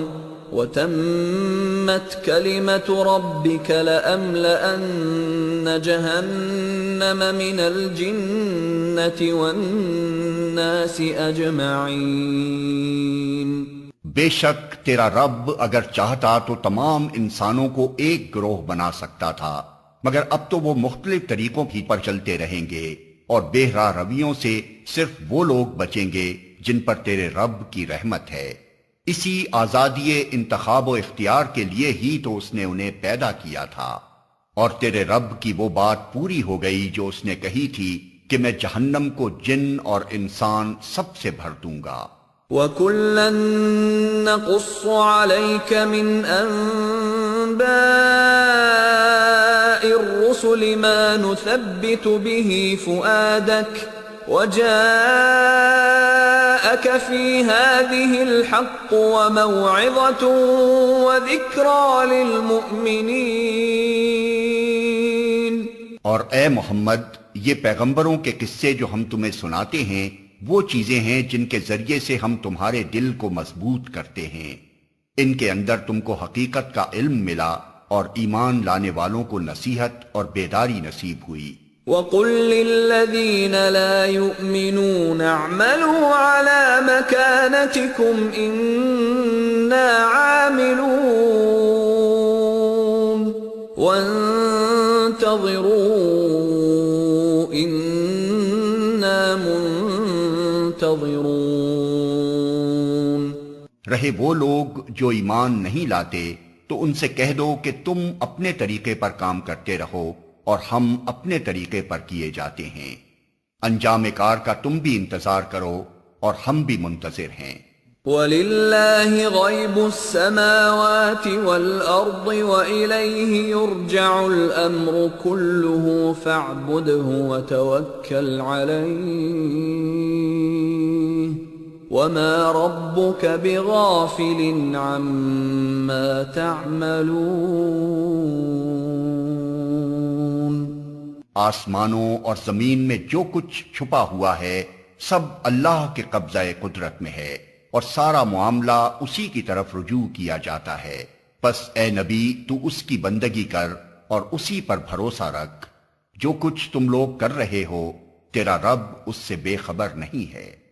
وَتَمَّتْ كَلِمَةُ رَبِّكَ لَأَمْلَأَنَّ جَهَنَّمَ مِنَ الْجِنَّةِ وَالنَّاسِ أَجْمَعِينَ۔ بے شک تیرا رب اگر چاہتا تو تمام انسانوں کو ایک گروہ بنا سکتا تھا، مگر اب تو وہ مختلف طریقوں کی پر چلتے رہیں گے، اور بے راہ رویوں سے صرف وہ لوگ بچیں گے جن پر تیرے رب کی رحمت ہے۔ اسی آزادی انتخاب و اختیار کے لیے ہی تو اس نے انہیں پیدا کیا تھا، اور تیرے رب کی وہ بات پوری ہو گئی جو اس نے کہی تھی کہ میں جہنم کو جن اور انسان سب سے بھر دوں گا۔ وَكُلًّا نَّقُصُّ عَلَيْكَ مِنْ أَنبَاءِ الرُّسُلِ مَا نُثَبِّتُ بِهِ فُؤَادَكَ وَجَاءَكَ فِي هَٰذِهِ الْحَقُّ وَمَوْعِظَةٌ وَذِكْرَىٰ لِلْمُؤْمِنِينَ۔ اور اے محمد، یہ پیغمبروں کے قصے جو ہم تمہیں سناتے ہیں وہ چیزیں ہیں جن کے ذریعے سے ہم تمہارے دل کو مضبوط کرتے ہیں۔ ان کے اندر تم کو حقیقت کا علم ملا اور ایمان لانے والوں کو نصیحت اور بیداری نصیب ہوئی۔ وَقُل لِّلَّذِينَ لَا يُؤْمِنُونَ اعْمَلُوا عَلَىٰ مَكَانَتِكُمْ إِنَّا عَامِلُونَ وَانتَظِرُوا إِنَّا منتظرون۔ رہے وہ لوگ جو ایمان نہیں لاتے تو ان سے کہہ دو کہ تم اپنے طریقے پر کام کرتے رہو اور ہم اپنے طریقے پر کیے جاتے ہیں۔ انجام کار کا تم بھی انتظار کرو اور ہم بھی منتظر ہیں۔ وَلِلَّهِ غَيْبُ السَّمَاوَاتِ وَالْأَرْضِ وَإِلَيْهِ يُرْجَعُ الْأَمْرُ كُلُّهُ فَاعْبُدْهُ وَتَوَكَّلْ عَلَيْهِ وَمَا رَبُّكَ بِغَافِلٍ عَمَّا تَعْمَلُونَ۔ آسمانوں اور زمین میں جو کچھ چھپا ہوا ہے سب اللہ کے قبضہ قدرت میں ہے اور سارا معاملہ اسی کی طرف رجوع کیا جاتا ہے۔ پس اے نبی تو اس کی بندگی کر اور اسی پر بھروسہ رکھ۔ جو کچھ تم لوگ کر رہے ہو تیرا رب اس سے بے خبر نہیں ہے۔